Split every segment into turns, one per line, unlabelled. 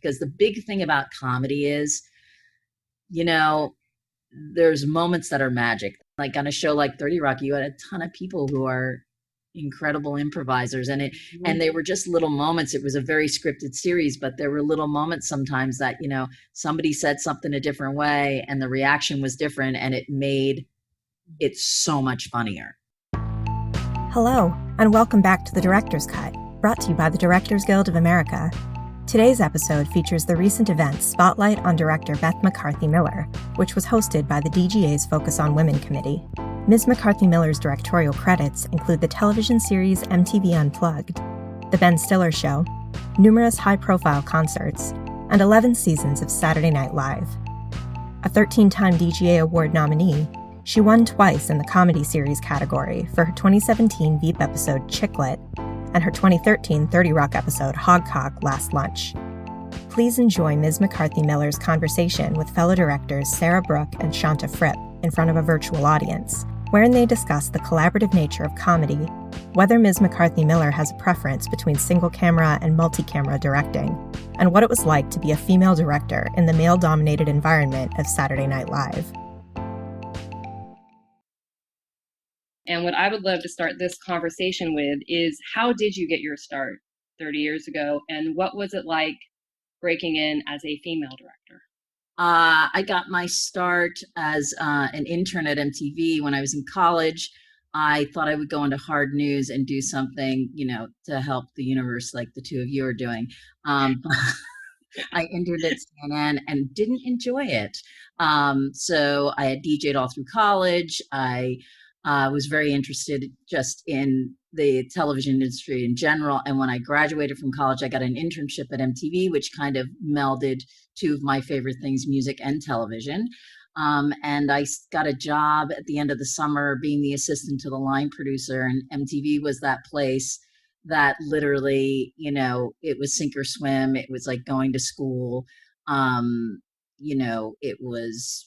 because the big thing about comedy is, you know, there's moments that are magic. Like on a show like 30 Rock, you had a ton of people who are incredible improvisers, and they were just little moments. It was a very scripted series, but there were little moments sometimes that, somebody said something a different way and the reaction was different, and it made it so much funnier.
Hello, and welcome back to The Director's Cut, brought to you by the Directors Guild of America. Today's episode features the recent event Spotlight on director Beth McCarthy-Miller, which was hosted by the DGA's Focus on Women Committee. Ms. McCarthy-Miller's directorial credits include the television series MTV Unplugged, The Ben Stiller Show, numerous high-profile concerts, and 11 seasons of Saturday Night Live. A 13-time DGA Award nominee, she won twice in the comedy series category for her 2017 Veep episode Chicklet and her 2013 30 Rock episode Hogcock Last Lunch. Please enjoy Ms. McCarthy-Miller's conversation with fellow directors Sarah Brooke and Shanta Fripp in front of a virtual audience, wherein they discuss the collaborative nature of comedy, whether Ms. McCarthy-Miller has a preference between single-camera and multi-camera directing, and what it was like to be a female director in the male-dominated environment of Saturday Night Live.
And what I would love to start this conversation with is, how did you get your start 30 years ago? And what was it like breaking in as a female director?
I got my start as an intern at MTV when I was in college. I thought I would go into hard news and do something, to help the universe like the two of you are doing. I interned at CNN and didn't enjoy it. So I had DJ'd all through college. I was very interested just in the television industry in general. And when I graduated from college, I got an internship at MTV, which kind of melded two of my favorite things, music and television. And I got a job at the end of the summer being the assistant to the line producer. And MTV was that place that literally, it was sink or swim. It was like going to school. It was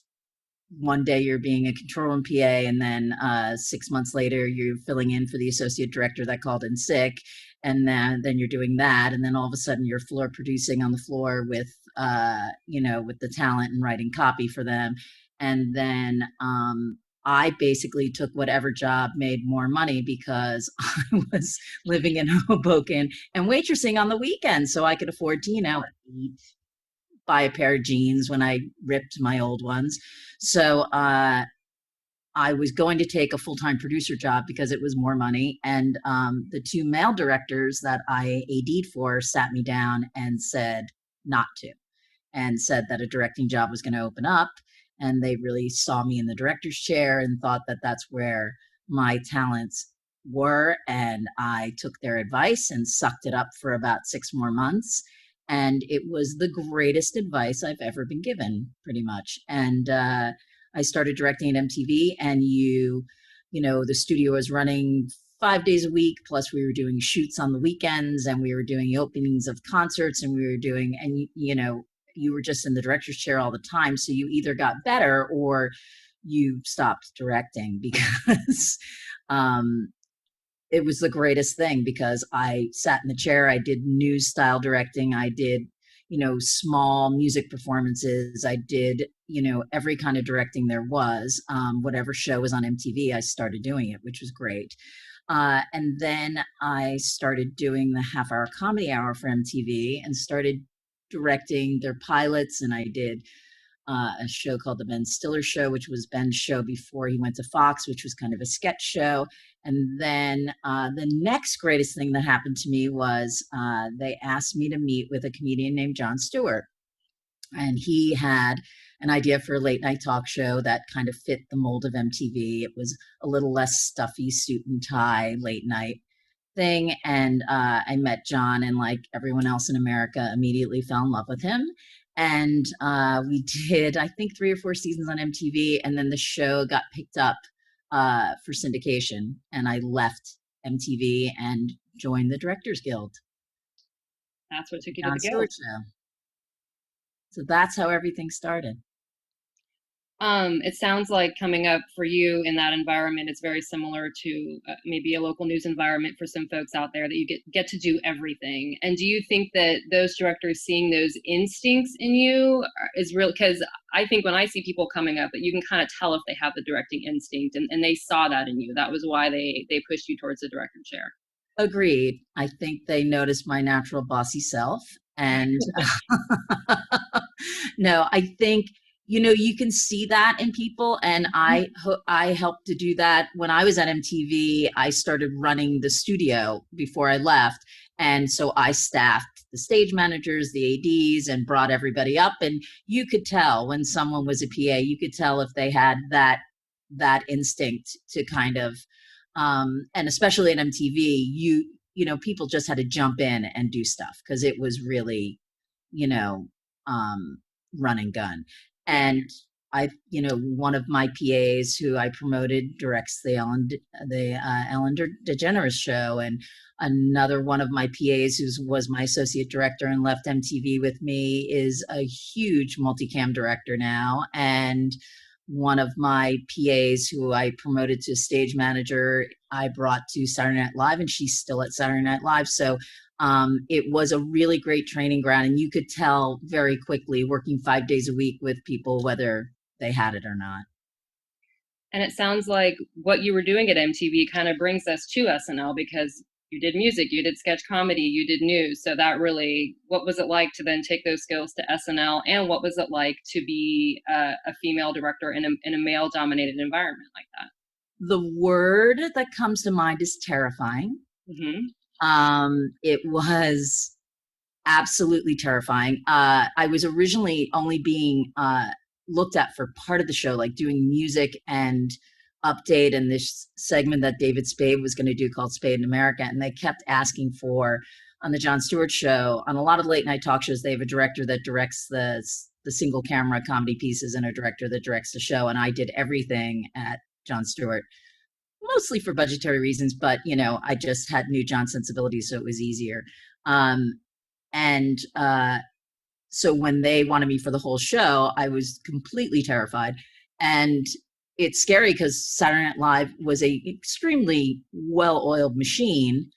one day you're being a control room PA, and then 6 months later you're filling in for the associate director that called in sick, and then you're doing that, and then all of a sudden you're floor producing on the floor with with the talent and writing copy for them. And then I basically took whatever job made more money because I was living in Hoboken and waitressing on the weekend, so I could afford to eat, buy a pair of jeans when I ripped my old ones. So I was going to take a full-time producer job because it was more money. And the two male directors that I AD'd for sat me down and said not to, and said that a directing job was going to open up. And they really saw me in the director's chair and thought that that's where my talents were. And I took their advice and sucked it up for about 6 more months. And it was the greatest advice I've ever been given, pretty much. And I started directing at MTV, and the studio was running 5 days a week. Plus we were doing shoots on the weekends, and we were doing openings of concerts, and you were just in the director's chair all the time. So you either got better or you stopped directing because, it was the greatest thing, because I sat in the chair. I did news style directing. I did, small music performances. I did, every kind of directing there was. Whatever show was on MTV, I started doing it, which was great. And then I started doing the half-hour comedy hour for MTV and started directing their pilots. And I did a show called The Ben Stiller Show, which was Ben's show before he went to Fox, which was kind of a sketch show. And then the next greatest thing that happened to me was they asked me to meet with a comedian named Jon Stewart. And he had an idea for a late night talk show that kind of fit the mold of MTV. It was a little less stuffy suit and tie late night thing. And I met Jon, and like everyone else in America, immediately fell in love with him. And we did, I think, 3 or 4 seasons on MTV. And then the show got picked up for syndication. And I left MTV and joined the Directors Guild.
That's what took you to the Guild.
So that's how everything started.
It sounds like coming up for you in that environment is very similar to maybe a local news environment for some folks out there that you get to do everything. And do you think that those directors seeing those instincts in you is real? Because I think when I see people coming up, that you can kind of tell if they have the directing instinct, and they saw that in you. That was why they pushed you towards the director chair.
Agreed. I think they noticed my natural bossy self. And no, I think, you can see that in people. And I helped to do that when I was at MTV. I started running the studio before I left. And so I staffed the stage managers, the ADs, and brought everybody up. And you could tell when someone was a PA, you could tell if they had that instinct to kind of and especially at MTV, people just had to jump in and do stuff because it was really, you know, run and gun.
Yeah.
And one of my PAs who I promoted directs the Ellen DeGeneres show, and another one of my PAs who was my associate director and left MTV with me is a huge multicam director now, and one of my PAs who I promoted to stage manager, I brought to Saturday Night Live, and she's still at Saturday Night Live. So it was a really great training ground, and you could tell very quickly working 5 days a week with people whether they had it or not.
And it sounds like what you were doing at MTV kind of brings us to SNL, because you did music, you did sketch comedy, you did news. So that really, what was it like to then take those skills to SNL? And what was it like to be a female director in a male dominated environment like that?
The word that comes to mind is terrifying. It was absolutely terrifying. I was originally only being looked at for part of the show, like doing music and update and this segment that David Spade was going to do called Spade in America. And they kept asking for, on the Jon Stewart show, on a lot of late night talk shows, they have a director that directs the single camera comedy pieces and a director that directs the show. And I did everything at Jon Stewart, mostly for budgetary reasons, but I just had new Jon sensibilities, so it was easier. And so when they wanted me for the whole show, I was completely terrified. And it's scary because Saturday Night Live was a extremely well-oiled machine.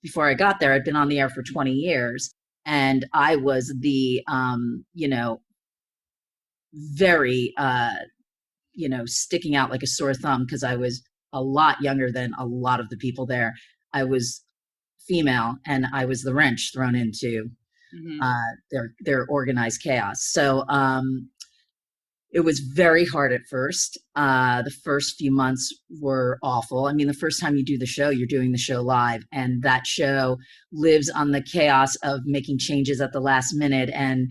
Before I got there, I'd been on the air for 20 years, and I was the, very, sticking out like a sore thumb because I was a lot younger than a lot of the people there. I was female, and I was the wrench thrown into their organized chaos. So it was very hard at first. The first few months were awful. I mean, the first time you do the show, you're doing the show live, and that show lives on the chaos of making changes at the last minute. And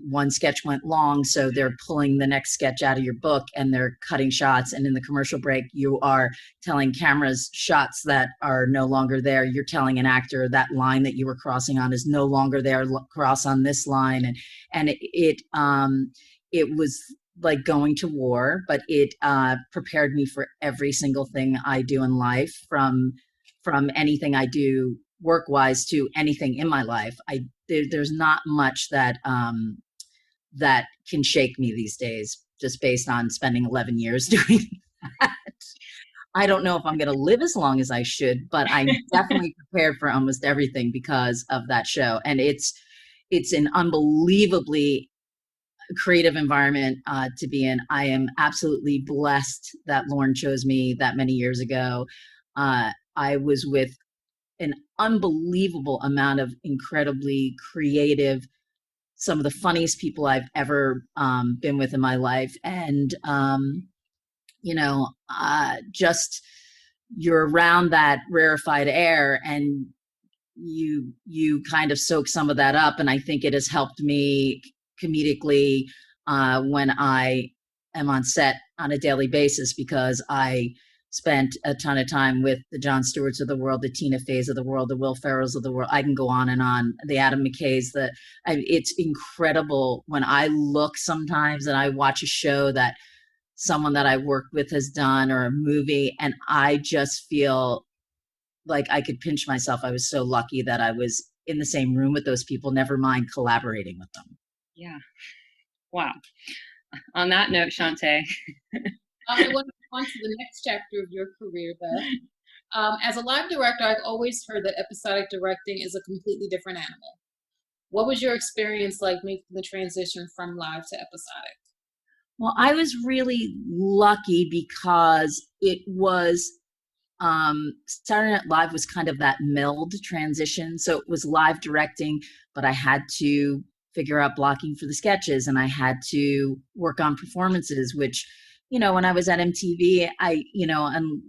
one sketch went long, so they're pulling the next sketch out of your book and they're cutting shots. And in the commercial break, you are telling cameras shots that are no longer there. You're telling an actor that line that you were crossing on is no longer there. Cross on this line, and it was like going to war, but it prepared me for every single thing I do in life, from anything I do work-wise to anything in my life. There's not much that that can shake me these days, just based on spending 11 years doing that. I don't know if I'm going to live as long as I should, but I'm definitely prepared for almost everything because of that show. And it's an unbelievably creative environment to be in. I am absolutely blessed that Lauren chose me that many years ago. I was with an unbelievable amount of incredibly creative, some of the funniest people I've ever been with in my life. And, just you're around that rarefied air, and you kind of soak some of that up. And I think it has helped me comedically when I am on set on a daily basis, because I spent a ton of time with the Jon Stewarts of the world, the Tina Feys of the world, the Will Ferrells of the world. I can go on and on. The Adam McKays. It's incredible when I look sometimes and I watch a show that someone that I worked with has done, or a movie, and I just feel like I could pinch myself. I was so lucky that I was in the same room with those people, never mind collaborating with them.
Yeah. Wow. On that note, Shante.
I want to go on to the next chapter of your career, Beth. As a live director, I've always heard that episodic directing is a completely different animal. What was your experience like making the transition from live to episodic?
Well, I was really lucky because it was Saturday Night Live was kind of that meld transition. So it was live directing, but I had to figure out blocking for the sketches and I had to work on performances, which, when I was at MTV,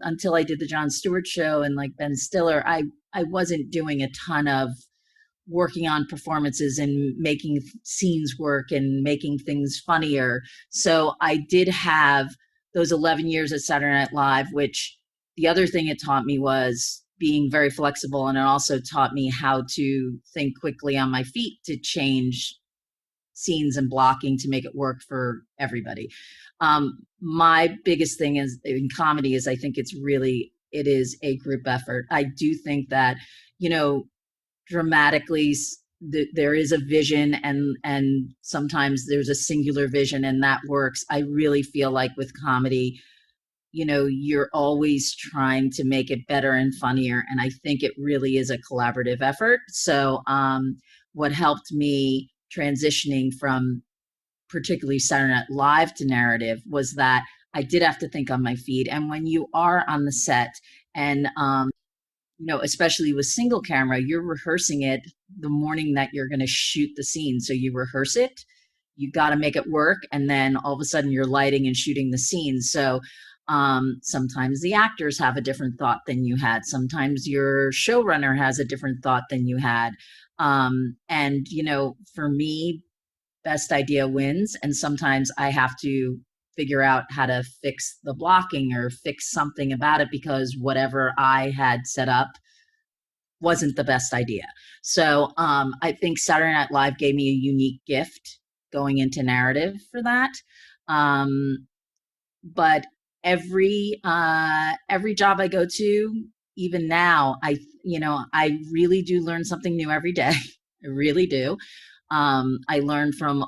until I did the Jon Stewart show and like Ben Stiller, I wasn't doing a ton of working on performances and making scenes work and making things funnier. So I did have those 11 years at Saturday Night Live, which the other thing it taught me was being very flexible. And it also taught me how to think quickly on my feet to change scenes and blocking to make it work for everybody. My biggest thing is in comedy is I think it is a group effort. I do think that, dramatically there is a vision and sometimes there's a singular vision and that works. I really feel like with comedy, you're always trying to make it better and funnier, and I think it really is a collaborative effort. So what helped me transitioning from particularly Saturday Night Live to narrative was that I did have to think on my feet. And when you are on the set and especially with single camera, you're rehearsing it the morning that you're going to shoot the scene. So you rehearse it, you got to make it work. And then all of a sudden you're lighting and shooting the scene. So sometimes the actors have a different thought than you had. Sometimes your showrunner has a different thought than you had. And, for me, best idea wins. And sometimes I have to figure out how to fix the blocking or fix something about it because whatever I had set up wasn't the best idea. So I think Saturday Night Live gave me a unique gift going into narrative for that. But every job I go to, even now, I really do learn something new every day. I really do. I learn from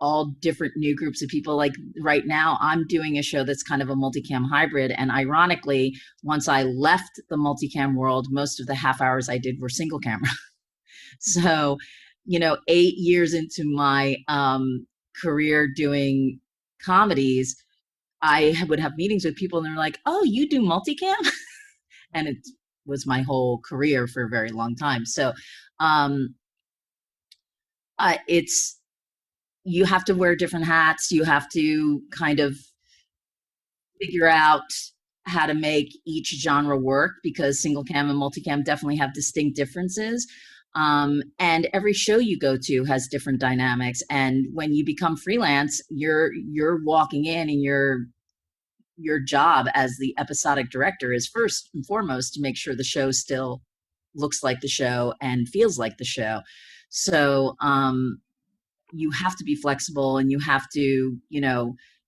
all different new groups of people. Like right now, I'm doing a show that's kind of a multicam hybrid. And ironically, once I left the multicam world, most of the half hours I did were single camera. So, 8 years into my career doing comedies, I would have meetings with people and they're like, oh, you do multicam? And it was my whole career for a very long time. So you have to wear different hats. You have to kind of figure out how to make each genre work because single cam and multicam definitely have distinct differences. And every show you go to has different dynamics. And when you become freelance, you're walking in and your job as the episodic director is first and foremost to make sure the show still looks like the show and feels like the show. So you have to be flexible and you have to,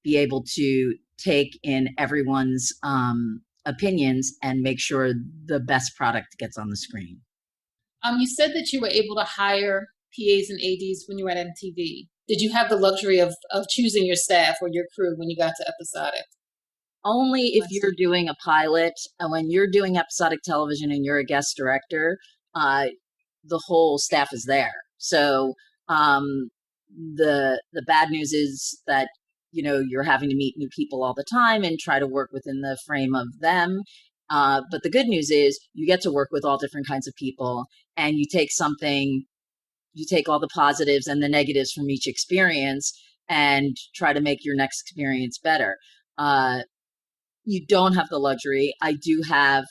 be able to take in everyone's opinions and make sure the best product gets on the screen.
You said that you were able to hire PAs and ADs when you were at MTV. Did you have the luxury of choosing your staff or your crew when you got to episodic?
Only if you're doing a pilot. And when you're doing episodic television and you're a guest director, the whole staff is there. So the bad news is that you're having to meet new people all the time and try to work within the frame of them. But the good news is you get to work with all different kinds of people, and you take all the positives and the negatives from each experience and try to make your next experience better. You don't have the luxury. I do have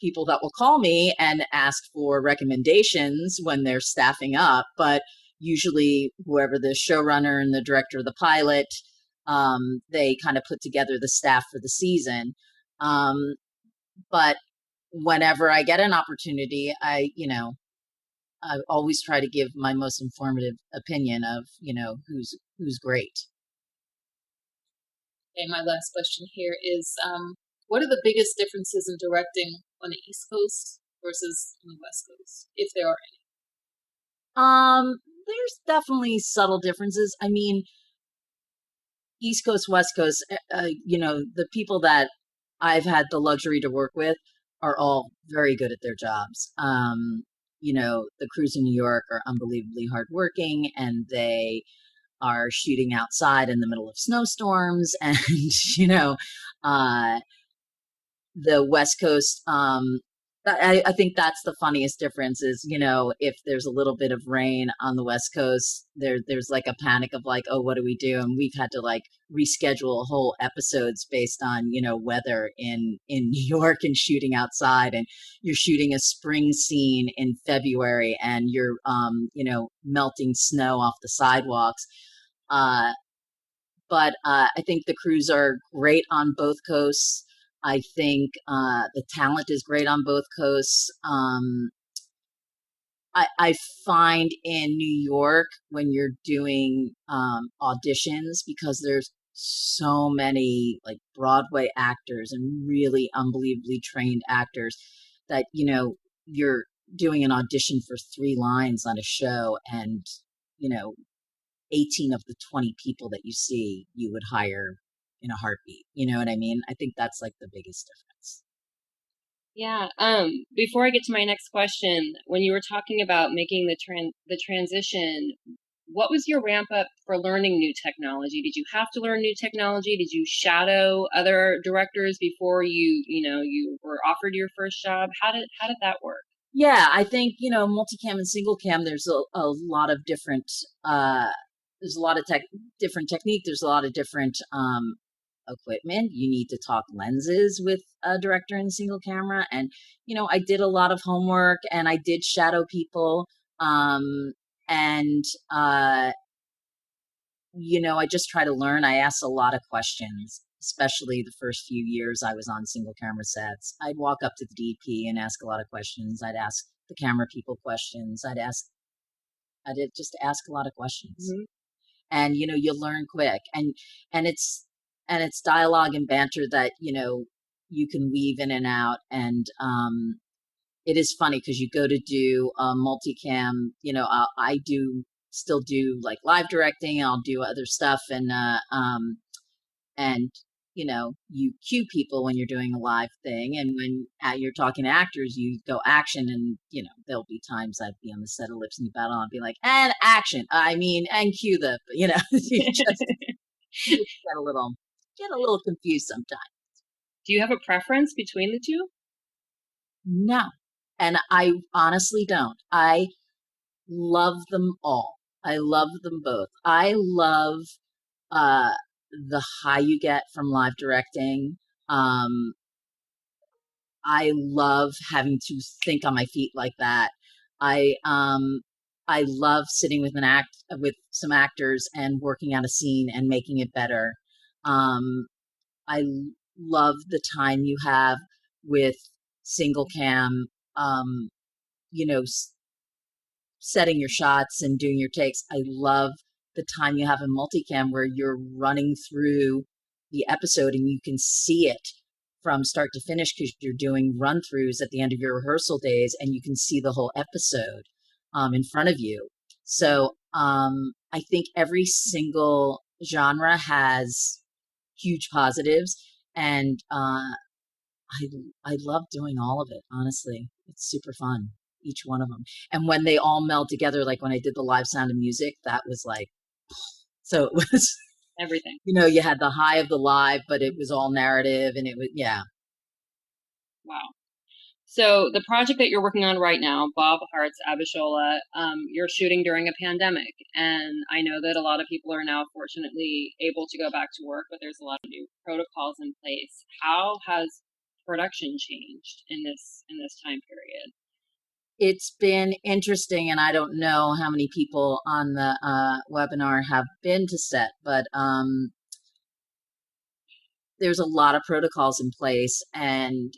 people that will call me and ask for recommendations when they're staffing up, but usually whoever the showrunner and the director of the pilot, they kind of put together the staff for the season. But whenever I get an opportunity, I always try to give my most informative opinion of, who's great.
Okay, my last question here is, what are the biggest differences in directing on the East Coast versus on the West Coast, if there are any?
There's definitely subtle differences. I mean, East Coast, West Coast, the people that I've had the luxury to work with are all very good at their jobs. The crews in New York are unbelievably hardworking, and they are shooting outside in the middle of snowstorms. And, uh, the West Coast, I think that's the funniest difference is, if there's a little bit of rain on the West Coast, there's like a panic of like, oh, what do we do? And we've had to like reschedule whole episodes based on, weather in New York and shooting outside. And you're shooting a spring scene in February and you're, melting snow off the sidewalks. But I think the crews are great on both coasts. I think the talent is great on both coasts. I find in New York when you're doing auditions, because there's so many like Broadway actors and really unbelievably trained actors that, you're doing an audition for 3 lines on a show, and, you know, 18 of the 20 people that you see, you would hire in a heartbeat. You know what I mean? I think that's like the biggest difference.
Yeah. Before I get to my next question, when you were talking about making the transition, what was your ramp up for learning new technology? Did you have to learn new technology? Did you shadow other directors before you were offered your first job? How did that work?
Yeah, I think, multicam and single cam, there's a lot of different, there's a lot of different technique. There's a lot of different equipment. You need to talk lenses with a director in single camera. And, I did a lot of homework and I did shadow people. And, I just try to learn. I asked a lot of questions, especially the first few years I was on single camera sets. I'd walk up to the DP and ask a lot of questions. I'd ask the camera people questions. I'd just ask a lot of questions.
Mm-hmm.
And, you learn quick, and it's dialogue and banter that, you can weave in and out. And, it is funny because you go to do a multicam, I do still do like live directing. I'll do other stuff. And, you cue people when you're doing a live thing. And when you're talking to actors, you go action. And, there'll be times I'd be on the set of Lips in the Battle and I'll be like, and action. And cue the, you just get a little confused sometimes.
Do you have a preference between the two?
No. And I honestly don't. I love them all. I love them both. I love the high you get from live directing. I love having to think on my feet like that. I love sitting with some actors and working out a scene and making it better. I love the time you have with single cam, you know, setting your shots and doing your takes. I love the time you have in multicam where you're running through the episode and you can see it from start to finish because you're doing run throughs at the end of your rehearsal days and you can see the whole episode in front of you. So I think every single genre has huge positives, and I love doing all of it. Honestly, it's super fun, each one of them. And when they all meld together, like when I did the live Sound of Music, that was like, so it was
Everything.
you had the high of the live, but it was all narrative, and it was, yeah.
Wow. So the project that you're working on right now, Bob Hearts Abishola, you're shooting during a pandemic. And I know that a lot of people are now fortunately able to go back to work, but there's a lot of new protocols in place. How has production changed in this time period?
It's been interesting, and I don't know how many people on the webinar have been to set, but there's a lot of protocols in place, and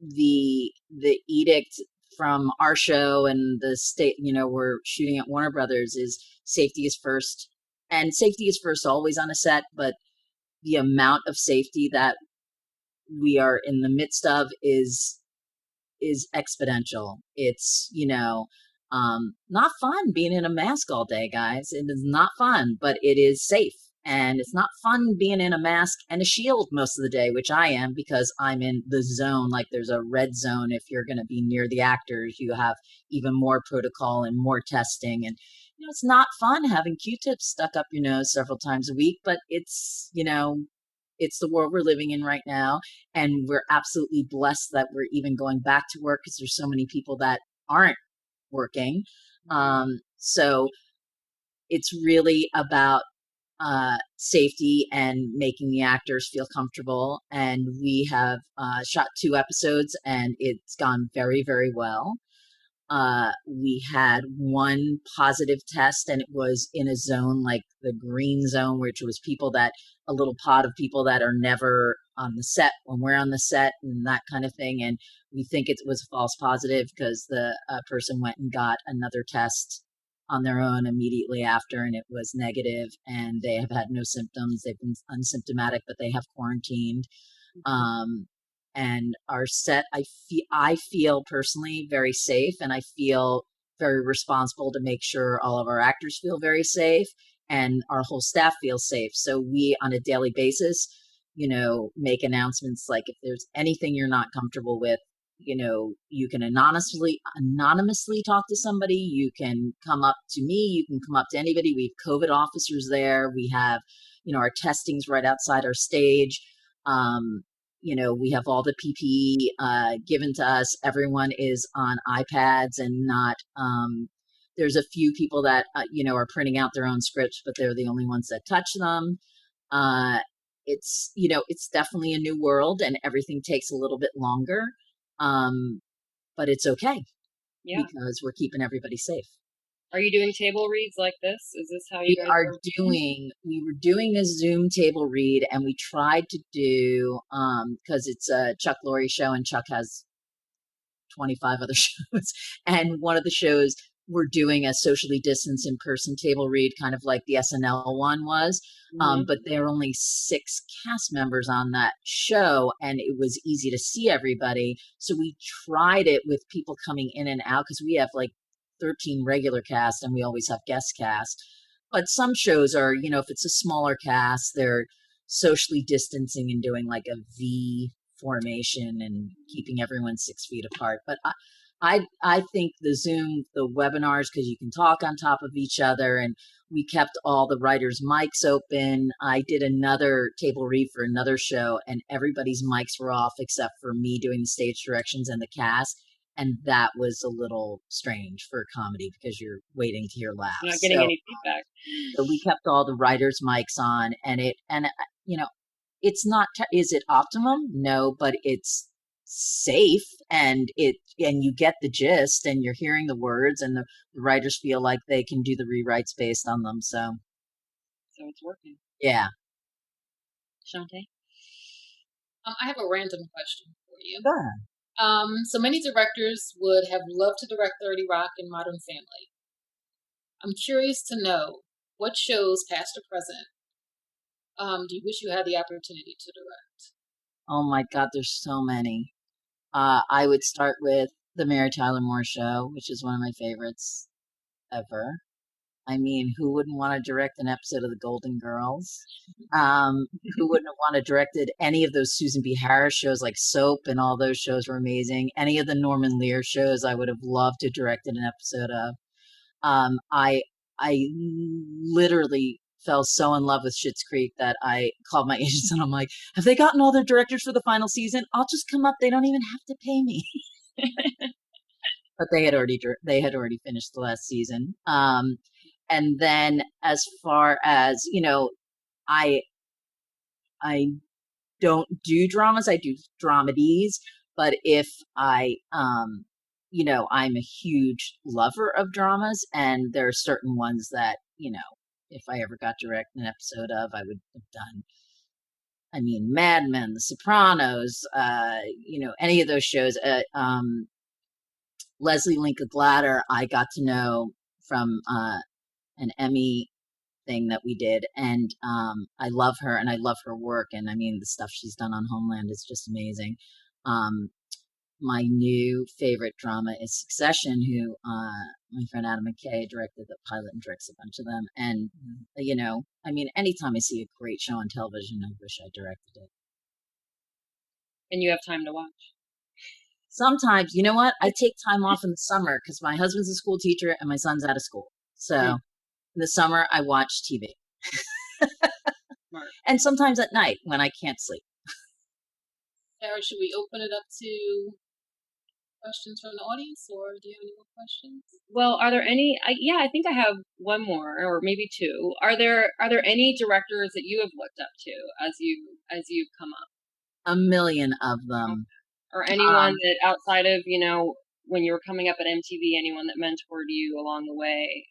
the edict from our show and the state, we're shooting at Warner Brothers, is safety is first, and safety is first always on a set, but the amount of safety that we are in the midst of is exponential. It's, not fun being in a mask all day, guys. It is not fun, but it is safe. And it's not fun being in a mask and a shield most of the day, which I am because I'm in the zone. Like there's a red zone. If you're going to be near the actors, you have even more protocol and more testing. And, it's not fun having Q-tips stuck up your nose several times a week, but it's, it's the world we're living in right now. And we're absolutely blessed that we're even going back to work because there's so many people that aren't working. So it's really about safety and making the actors feel comfortable. And we have shot 2 episodes and it's gone very, very well. We had 1 positive test and it was in a zone like the green zone, which was a little pod of people that are never on the set when we're on the set and that kind of thing. And we think it was a false positive because the person went and got another test on their own immediately after and it was negative, and they have had no symptoms. They've been unsymptomatic, but they have quarantined. And our set, I feel personally very safe, and I feel very responsible to make sure all of our actors feel very safe and our whole staff feels safe. So we, on a daily basis, make announcements like if there's anything you're not comfortable with, you can anonymously talk to somebody. You can come up to me. You can come up to anybody. We have COVID officers there. We have, our testings right outside our stage. We have all the PPE given to us. Everyone is on iPads and not, there's a few people that, are printing out their own scripts, but they're the only ones that touch them. It's definitely a new world and everything takes a little bit longer. But it's okay because we're keeping everybody safe.
Are you doing table reads like this? Is this how you
we were doing a Zoom table read, and we tried to do, because it's a Chuck Lorre show and Chuck has 25 other shows. And one of the shows we're doing a socially distanced in-person table read, kind of like the SNL one was. But there are only 6 cast members on that show, and it was easy to see everybody. So we tried it with people coming in and out because we have like 13 regular cast and we always have guest cast. But some shows are, if it's a smaller cast, they're socially distancing and doing like a V formation and keeping everyone 6 feet apart. But I think the webinars, because you can talk on top of each other, and we kept all the writers' mics open. I did another table read for another show, and everybody's mics were off except for me doing the stage directions and the cast. And that was a little strange for a comedy because you're waiting to hear laughs.
You're not getting any feedback.
So we kept all the writers' mics on, and it's not. Is it optimum? No, but it's safe, and you get the gist, and you're hearing the words, and the writers feel like they can do the rewrites based on them. So
it's working.
Yeah.
Shanta?
I have a random question for you.
Sure.
So many directors would have loved to direct 30 Rock and Modern Family. I'm curious to know what shows, past or present, do you wish you had the opportunity to direct?
Oh my God, there's so many. I would start with the Mary Tyler Moore Show, which is one of my favorites ever. I mean, who wouldn't want to direct an episode of The Golden Girls? Who wouldn't have want to directed any of those Susan B. Harris shows like Soap, and all those shows were amazing. Any of the Norman Lear shows I would have loved to directed an episode of. I literally fell so in love with Schitt's Creek that I called my agents and I'm like, have they gotten all their directors for the final season? I'll just come up. They don't even have to pay me. But they had already finished the last season. And then as far as, I don't do dramas. I do dramedies. But if I'm a huge lover of dramas, and there are certain ones that, if I ever got to direct an episode of, I would have done. I mean, Mad Men, The Sopranos, any of those shows. Leslie Linka Glatter, I got to know from an Emmy thing that we did, and I love her and I love her work, and I mean the stuff she's done on Homeland is just amazing. my new favorite drama is Succession, who my friend Adam McKay directed the pilot and directs a bunch of them. And, I mean, anytime I see a great show on television, I wish I directed it.
And you have time to watch.
Sometimes, you know what? I take time off in the summer because my husband's a school teacher and my son's out of school. So in the summer, I watch TV. And sometimes at night when I can't sleep.
Sarah, should we open it up to questions from the audience, or do you have any more questions?
Well, are there any? I think I have one more, or maybe two. Are there any directors that you have looked up to as you've come up?
A million of them.
Or anyone that outside of when you were coming up at MTV, anyone that mentored you along the way?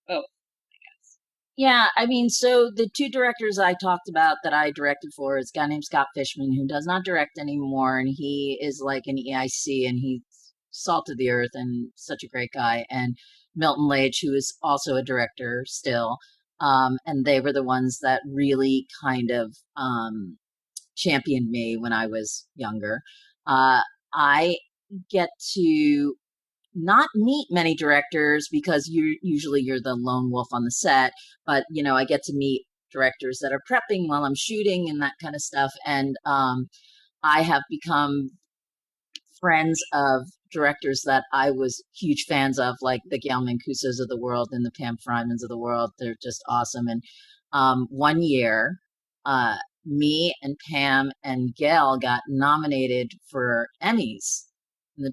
Both, I guess.
Yeah, I mean, so the two directors I talked about that I directed for is a guy named Scott Fishman, who does not direct anymore, and he is like an EIC, and he's salt of the earth and such a great guy. And Milton Lage, who is also a director still, and they were the ones that really kind of championed me when I was younger. I get to not meet many directors because you're the lone wolf on the set, but I get to meet directors that are prepping while I'm shooting and that kind of stuff. And I have become friends of directors that I was huge fans of, like the Gail Mancusos of the world and the Pam Frymans of the world. They're just awesome. And one year, me and Pam and Gail got nominated for Emmys for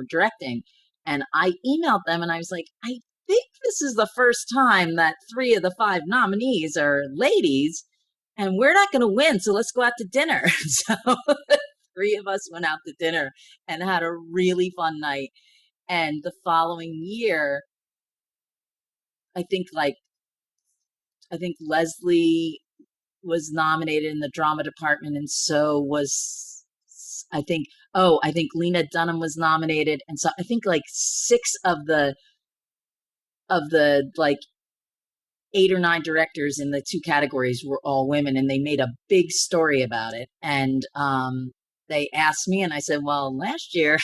directing. And I emailed them and I was like, I think this is the first time that 3 of the 5 nominees are ladies and we're not going to win. So let's go out to dinner. So 3 of us went out to dinner and had a really fun night. And the following year, I think Leslie was nominated in the drama department, and so was I think Lena Dunham was nominated, and so I think like 6 of the like 8 or 9 directors in the 2 categories were all women, and they made a big story about it. And they asked me, and I said, well, last year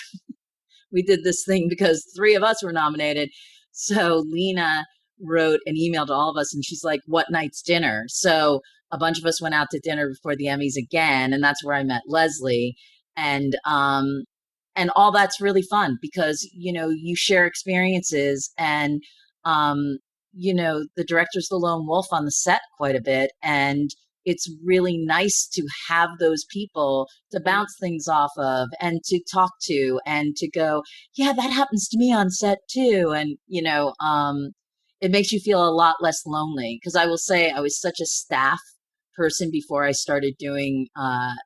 we did this thing because 3 of us were nominated. So Lena wrote an email to all of us, and she's like, what night's dinner? So a bunch of us went out to dinner before the Emmys again, and that's where I met Leslie. And all that's really fun because you share experiences, and the director's the lone wolf on the set quite a bit, and it's really nice to have those people to bounce things off of and to talk to and to go, yeah, that happens to me on set too. And it makes you feel a lot less lonely, because I will say I was such a staff person before I started doing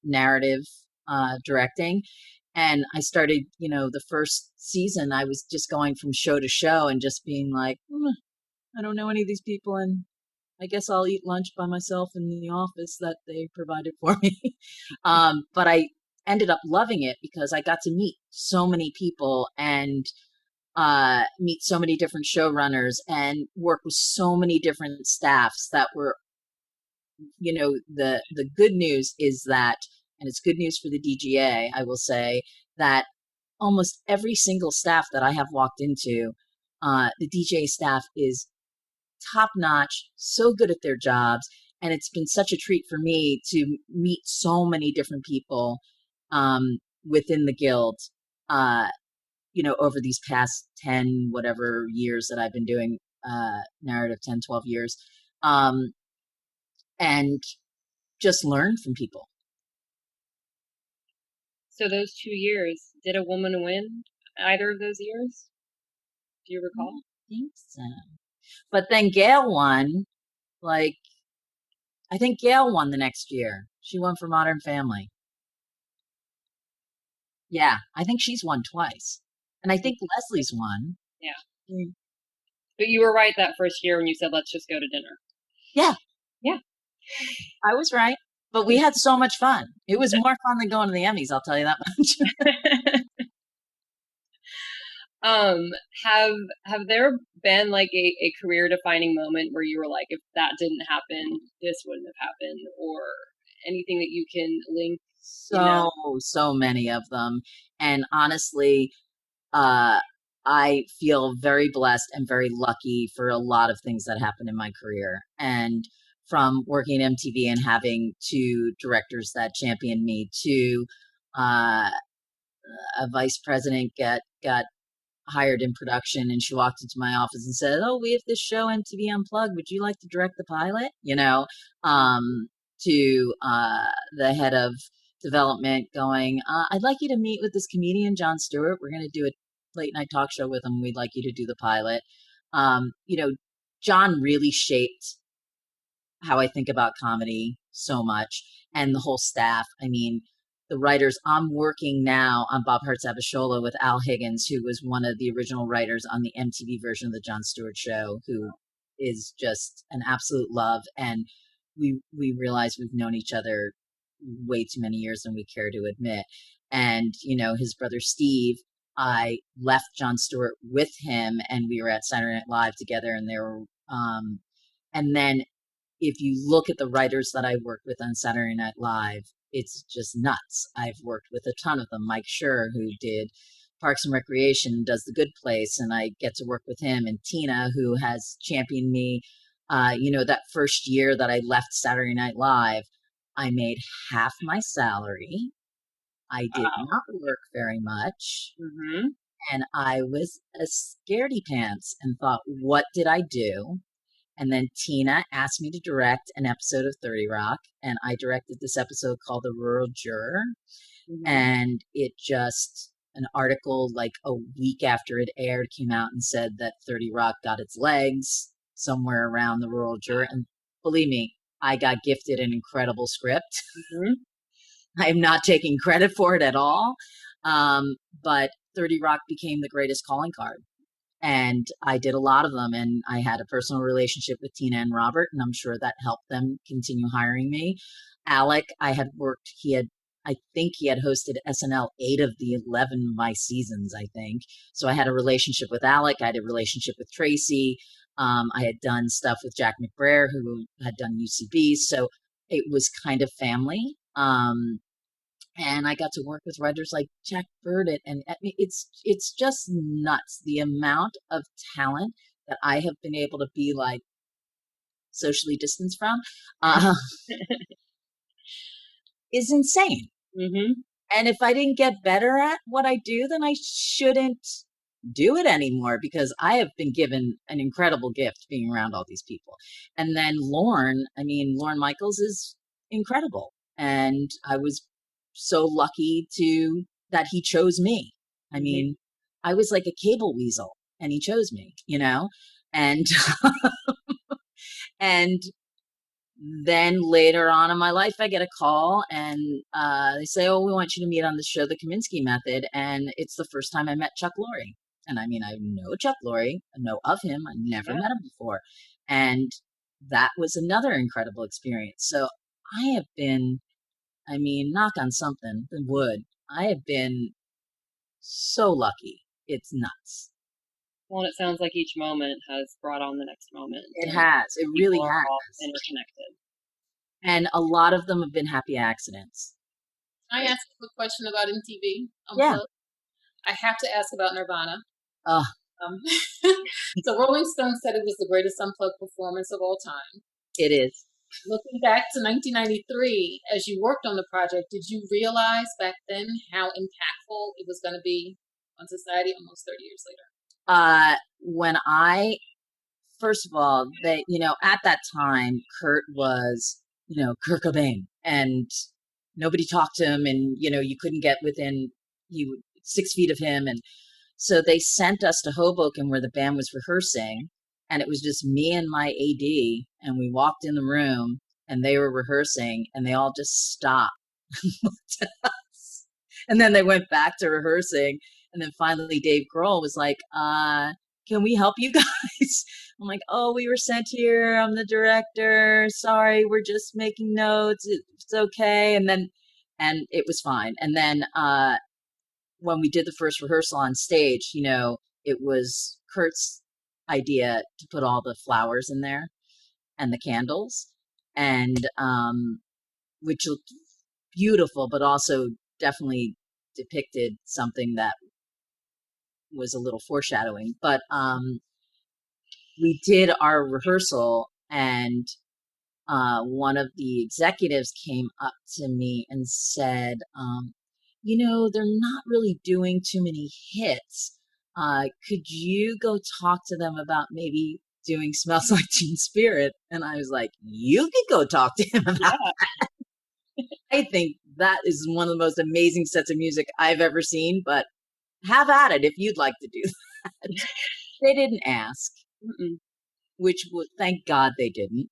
narrative directing. And I started, the first season, I was just going from show to show and just being like, I don't know any of these people, and I guess I'll eat lunch by myself in the office that they provided for me. But I ended up loving it because I got to meet so many people and meet so many different showrunners and work with so many different staffs that were, the good news is that, and it's good news for the DGA, I will say, that almost every single staff that I have walked into, the DGA staff is top notch, so good at their jobs. And it's been such a treat for me to meet so many different people within the guild, over these past 10, whatever years that I've been doing narrative, 10, 12 years. And just learn from people.
So those 2 years, did a woman win either of those years? Do you recall?
I think so. But then Gail won, I think Gail won the next year. She won for Modern Family. Yeah, I think she's won twice. And I think Leslie's won.
Yeah. But you were right that first year when you said, let's just go to dinner.
Yeah.
Yeah.
I was right. But we had so much fun. It was more fun than going to the Emmys, I'll tell you that much.
Have there been like a career defining moment where you were like, if that didn't happen, this wouldn't have happened, or anything that you can link you know?
So many of them. And honestly, uh, I feel very blessed and very lucky for a lot of things that happened in my career. And from working at MTV and having two directors that championed me to uh, a vice president got hired in production, and she walked into my office and said, "Oh, we have this show MTV Unplugged. Would you like to direct the pilot?" To the head of development going, "I'd like you to meet with this comedian Jon Stewart. We're going to do a late night talk show with him. We'd like you to do the pilot." You know, John really shaped how I think about comedy so much, and the whole staff. I mean, the writers. I'm working now on Bob Hearts Abishola with Al Higgins, who was one of the original writers on the MTV version of the Jon Stewart Show, who is just an absolute love. And we realize we've known each other way too many years than we care to admit. And his brother Steve. I left Jon Stewart with him, and we were at Saturday Night Live together, and there were. And then if you look at the writers that I worked with on Saturday Night Live, it's just nuts. I've worked with a ton of them. Mike Schur, who did Parks and Recreation, does The Good Place, and I get to work with him. And Tina, who has championed me. That first year that I left Saturday Night Live, I made half my salary. I did not work very much.
Mm-hmm.
And I was a scaredy pants and thought, what did I do? And then Tina asked me to direct an episode of 30 Rock, and I directed this episode called The Rural Juror.
Mm-hmm.
And an article like a week after it aired came out and said that 30 Rock got its legs somewhere around The Rural Juror. And believe me, I got gifted an incredible script.
Mm-hmm.
I am not taking credit for it at all. But 30 Rock became the greatest calling card. And I did a lot of them, and I had a personal relationship with Tina and Robert, and I'm sure that helped them continue hiring me. Alec, I think he had hosted SNL 8 of the 11 of my seasons, I think. So I had a relationship with Alec. I had a relationship with Tracy. I had done stuff with Jack McBrayer, who had done UCB. So it was kind of family. And I got to work with writers like Jack Burdett, and I mean, it's just nuts the amount of talent that I have been able to be like socially distanced from is insane.
Mm-hmm.
And if I didn't get better at what I do, then I shouldn't do it anymore, because I have been given an incredible gift being around all these people. And then Lorne Michaels is incredible, and I was so lucky that he chose me. I mean, I was like a cable weasel, and he chose me, and and then later on in my life, I get a call, and they say, "Oh, we want you to meet on the show, The Kaminsky Method." And it's the first time I met Chuck Lorre. And I mean, I know Chuck Lorre, I know of him, I never met him before. And that was another incredible experience. So I have been, knock on something, the wood. I have been so lucky. It's nuts.
Well, it sounds like each moment has brought on the next moment.
It has. It really has.
All interconnected.
And a lot of them have been happy accidents.
I asked a quick question about MTV.
Yeah.
I have to ask about Nirvana.
Oh.
So Rolling Stone said it was the greatest unplugged performance of all time.
It is.
Looking back to 1993, as you worked on the project, did you realize back then how impactful it was going to be on society almost 30 years later?
First of all, at that time, Kurt was, Kurt Cobain, and nobody talked to him, and, you couldn't get within 6 feet of him. And so they sent us to Hoboken where the band was rehearsing, and it was just me and my AD, and we walked in the room, and they were rehearsing, and they all just stopped and looked at us. And then they went back to rehearsing, and then finally Dave Grohl was like, can we help you guys? I'm like, oh, we were sent here. I'm the director. Sorry, we're just making notes. It's okay. And it was fine. And then when we did the first rehearsal on stage, it was Kurt's idea to put all the flowers in there and the candles, and which beautiful, but also definitely depicted something that was a little foreshadowing. But we did our rehearsal, and one of the executives came up to me and said, they're not really doing too many hits. Could you go talk to them about maybe doing Smells Like Teen Spirit? And I was like, you could go talk to him about that. I think that is one of the most amazing sets of music I've ever seen, but have at it if you'd like to do that. They didn't ask, which thank God they didn't.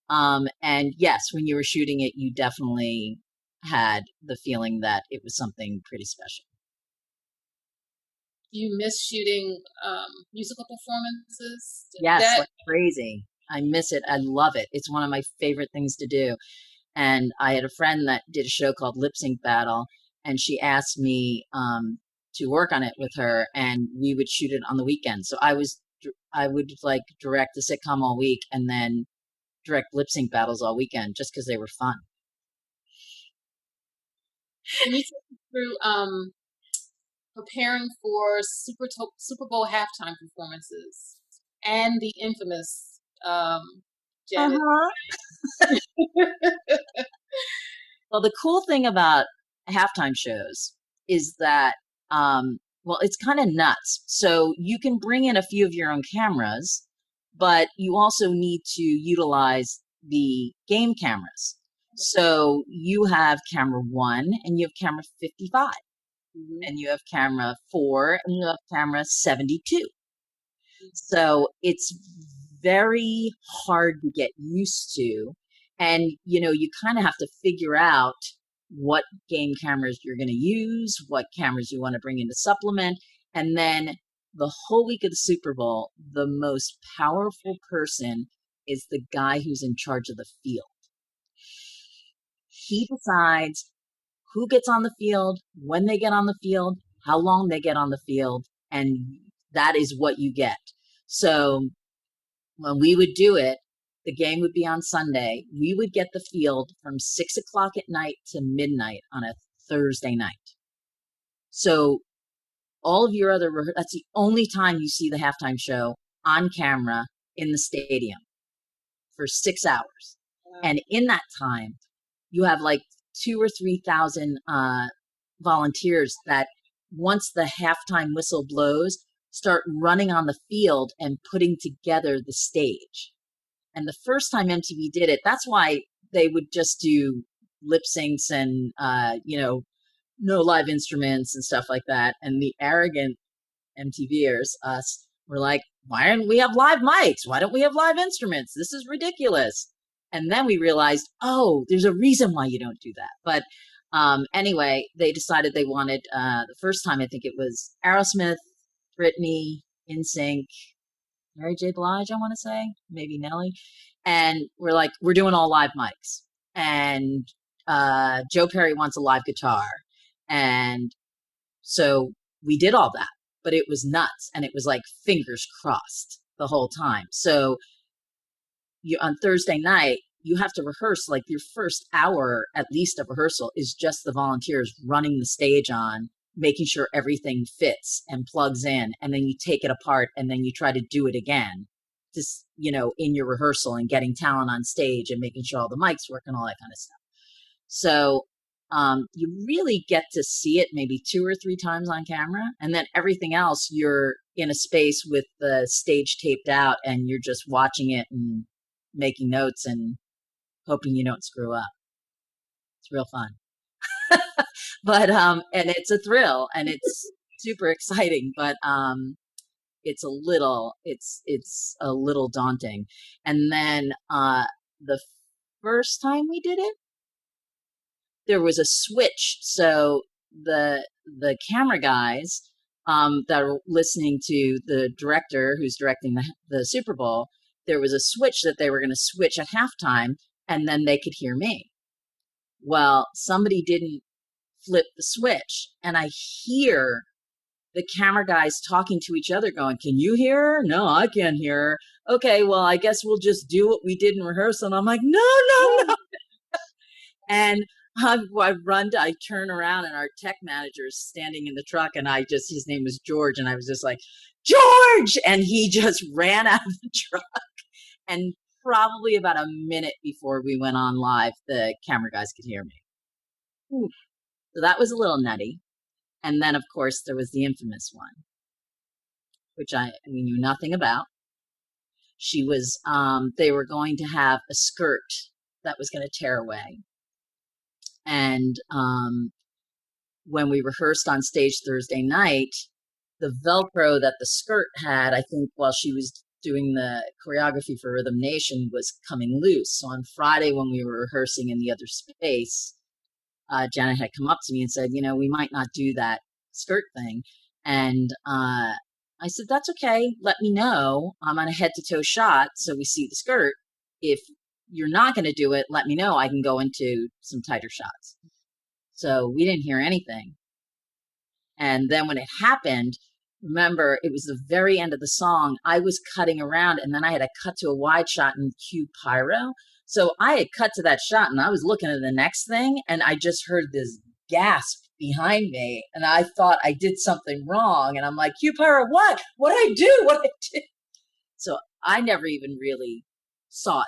And yes, when you were shooting it, you definitely had the feeling that it was something pretty special.
Do you miss shooting musical performances?
Yes, like crazy. I miss it. I love it. It's one of my favorite things to do. And I had a friend that did a show called Lip Sync Battle, and she asked me to work on it with her, and we would shoot it on the weekend. So I would like direct the sitcom all week and then direct lip sync battles all weekend just because they were fun.
Can you take me through preparing for Super Bowl halftime performances and the infamous Janet?
Well, the cool thing about halftime shows is that, it's kind of nuts. So you can bring in a few of your own cameras, but you also need to utilize the game cameras. So you have camera 1 and you have camera 55, and you have camera 4 and you have camera 72. So it's very hard to get used to. And, you kind of have to figure out what game cameras you're going to use, what cameras you want to bring in to supplement. And then the whole week of the Super Bowl, the most powerful person is the guy who's in charge of the field. He decides who gets on the field, when they get on the field, how long they get on the field, and that is what you get. So when we would do it, the game would be on Sunday. We would get the field from 6:00 at night to midnight on a Thursday night. So all of your that's the only time you see the halftime show on camera in the stadium for 6 hours. Wow. And in that time, you have like 2,000 or 3,000 volunteers that once the halftime whistle blows, start running on the field and putting together the stage. And the first time MTV did it, that's why they would just do lip syncs and, no live instruments and stuff like that. And the arrogant MTVers, us, were like, why don't we have live mics? Why don't we have live instruments? This is ridiculous. And then we realized, there's a reason why you don't do that. But anyway, they decided they wanted, the first time, I think it was Aerosmith, Britney, NSYNC, Mary J. Blige, I want to say, maybe Nelly. And we're like, we're doing all live mics. And Joe Perry wants a live guitar. And so we did all that, but it was nuts. And it was like fingers crossed the whole time. So on Thursday night, you have to rehearse, like your first hour at least of rehearsal is just the volunteers running the stage on, making sure everything fits and plugs in, and then you take it apart and then you try to do it again, just, in your rehearsal, and getting talent on stage and making sure all the mics work and all that kind of stuff. So you really get to see it maybe 2 or 3 times on camera, and then everything else you're in a space with the stage taped out and you're just watching it and making notes and hoping you don't screw up. It's real fun. But and it's a thrill and it's super exciting, but it's a little daunting. And then the first time we did it, there was a switch. So the camera guys that are listening to the director who's directing the Super Bowl, there was a switch that they were going to switch at halftime, and then they could hear me. Well, somebody didn't flip the switch, and I hear the camera guys talking to each other going, can you hear her? No, I can't hear her. Okay, well, I guess we'll just do what we did in rehearsal. And I'm like, no. And I turn around and our tech manager is standing in the truck, and his name was George, and I was just like, George! And he just ran out of the truck. And probably about a minute before we went on live, the camera guys could hear me. Ooh. So that was a little nutty. And then, of course, there was the infamous one, which we knew nothing about. She was, they were going to have a skirt that was going to tear away. And when we rehearsed on stage Thursday night, the Velcro that the skirt had, I think while she was doing the choreography for Rhythm Nation, was coming loose. So on Friday when we were rehearsing in the other space, Janet had come up to me and said, we might not do that skirt thing. And I said, that's okay. Let me know. I'm on a head to toe shot, so we see the skirt. If you're not going to do it, let me know. I can go into some tighter shots. So we didn't hear anything. And then when it happened, remember, it was the very end of the song. I was cutting around, and then I had to cut to a wide shot and cue pyro. So I had cut to that shot, and I was looking at the next thing, and I just heard this gasp behind me, and I thought I did something wrong. And I'm like, cue pyro, what? What did I do? What did I do? So I never even really saw it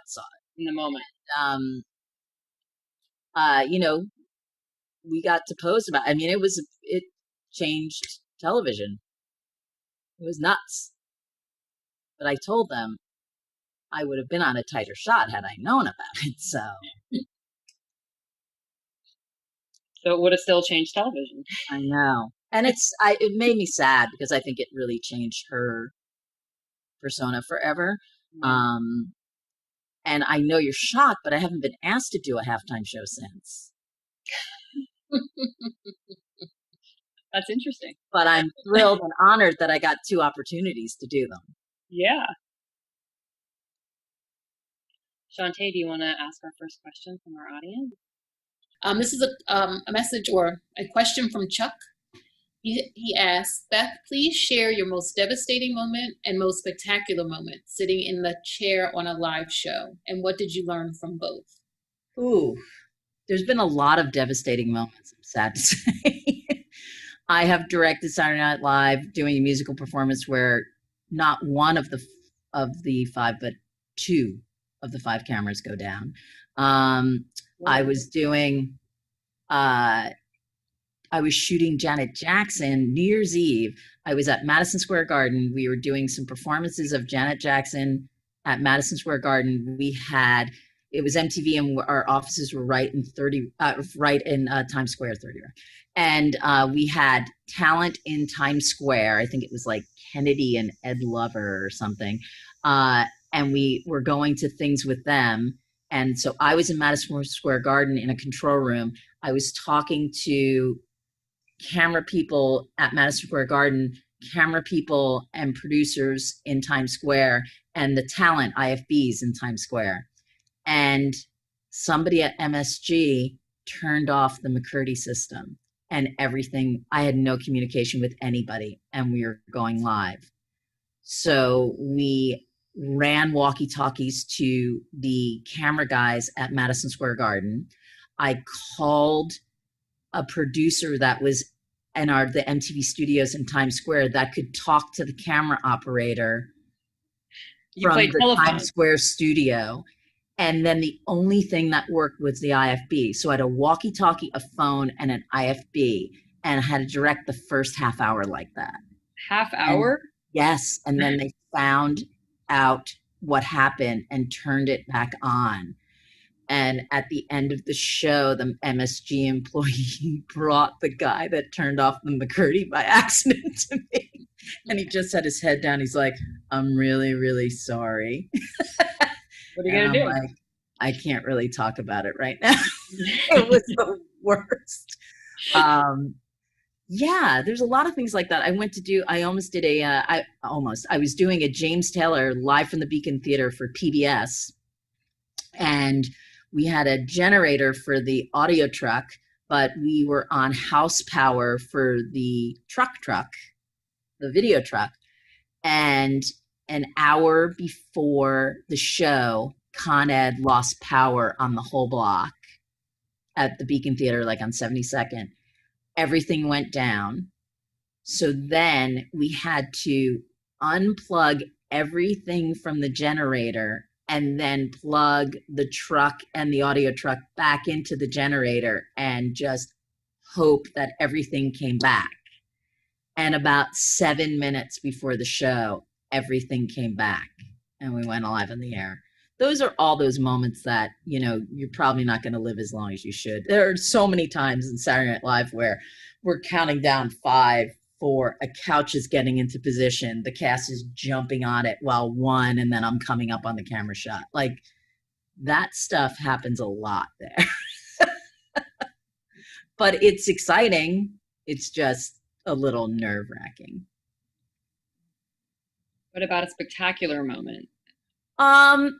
in the moment.
We got to post about it. I mean, it changed television. It was nuts. But I told them I would have been on a tighter shot had I known about it. So
it would have still changed television.
I know. And it made me sad because I think it really changed her persona forever. Mm-hmm. And I know you're shocked, but I haven't been asked to do a halftime show since.
That's interesting.
But I'm thrilled and honored that I got 2 opportunities to do them.
Yeah. Shanta, do you want to ask our first question from our audience?
This is a message or a question from Chuck. He asks, Beth, please share your most devastating moment and most spectacular moment sitting in the chair on a live show. And what did you learn from both?
Ooh, there's been a lot of devastating moments, I'm sad to say. I have directed Saturday Night Live doing a musical performance where not one of the 5, but 2 of the 5 cameras go down. I was doing, I was shooting Janet Jackson New Year's Eve. I was at Madison Square Garden. We were doing some performances of Janet Jackson at Madison Square Garden. It was MTV, and our offices were right in Times Square, 30. And we had talent in Times Square. I think it was like Kennedy and Ed Lover or something. And we were going to things with them. And so I was in Madison Square Garden in a control room. I was talking to camera people at Madison Square Garden, camera people and producers in Times Square, and the talent IFBs in Times Square. And somebody at MSG turned off the McCurdy system and everything. I had no communication with anybody, and we were going live. So we ran walkie-talkies to the camera guys at Madison Square Garden. I called a producer that was in the MTV studios in Times Square that could talk to the camera operator from the Times Square studio. And then the only thing that worked was the IFB. So I had a walkie-talkie, a phone, and an IFB, and I had to direct the first half hour like that.
Half hour?
Yes. And then they found out what happened and turned it back on. And at the end of the show, the MSG employee brought the guy that turned off the McCurdy by accident to me. And he just had his head down. He's like, I'm really, really sorry.
What are you going to do?
Like, I can't really talk about it right now. It was the worst. Yeah, there's a lot of things like that. I was doing a James Taylor live from the Beacon Theater for PBS. And we had a generator for the audio truck, but we were on house power for the truck, the video truck. And an hour before the show, Con Ed lost power on the whole block. at the Beacon Theater, like on 72nd. Everything went down. So then we had to unplug everything from the generator and then plug the truck and the audio truck back into the generator and just hope that everything came back. And about 7 minutes before the show, everything came back and we went live on the air. Those are all those moments that, you know, you're probably not going to live as long as you should. There are so many times in Saturday Night Live where we're counting down 5, 4, a couch is getting into position, the cast is jumping on it while 1, and then I'm coming up on the camera shot. Like, that stuff happens a lot there. But it's exciting. It's just a little nerve-wracking.
What about a spectacular moment?
God,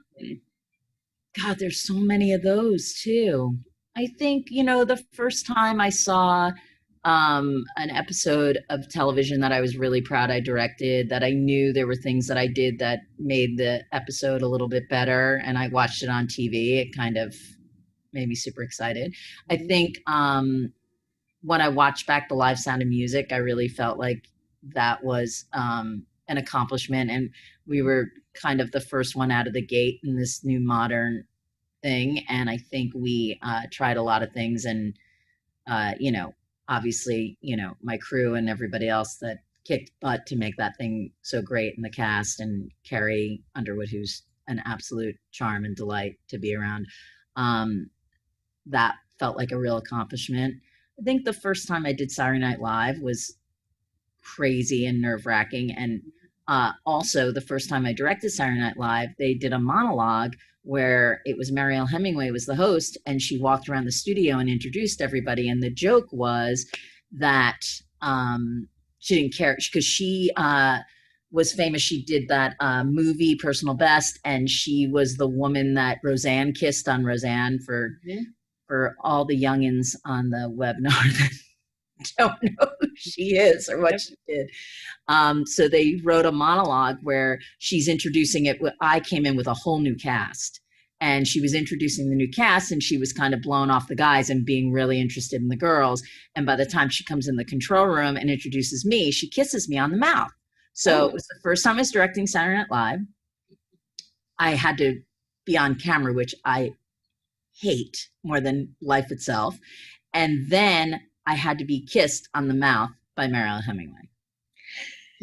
there's so many of those too. I think, you know, the first time I saw an episode of television that I was really proud I directed, that I knew there were things that I did that made the episode a little bit better, and I watched it on TV, it kind of made me super excited. I think when I watched back the live Sound of Music, I really felt like that was an accomplishment, and we were kind of the first one out of the gate in this new modern thing. And I think we tried a lot of things, and you know, obviously, you know, my crew and everybody else that kicked butt to make that thing so great, in the cast, and Carrie Underwood, who's an absolute charm and delight to be around. That felt like a real accomplishment. I think the first time I did Saturday Night Live was crazy and nerve-wracking. And also the first time I directed Saturday Night Live, they did a monologue where it was Mariel Hemingway was the host, and she walked around the studio and introduced everybody. And the joke was that she didn't care because she was famous. She did that movie Personal Best, and she was the woman that Roseanne kissed on Roseanne. For all the youngins on the webinar that don't know who she is or what she did. So they wrote a monologue where she's introducing it. I came in with a whole new cast, and she was introducing the new cast, and she was kind of blowing off the guys and being really interested in the girls. And by the time she comes in the control room and introduces me, she kisses me on the mouth. So it was the first time I was directing Saturday Night Live. I had to be on camera, which I hate more than life itself. And then I had to be kissed on the mouth by Mariel Hemingway.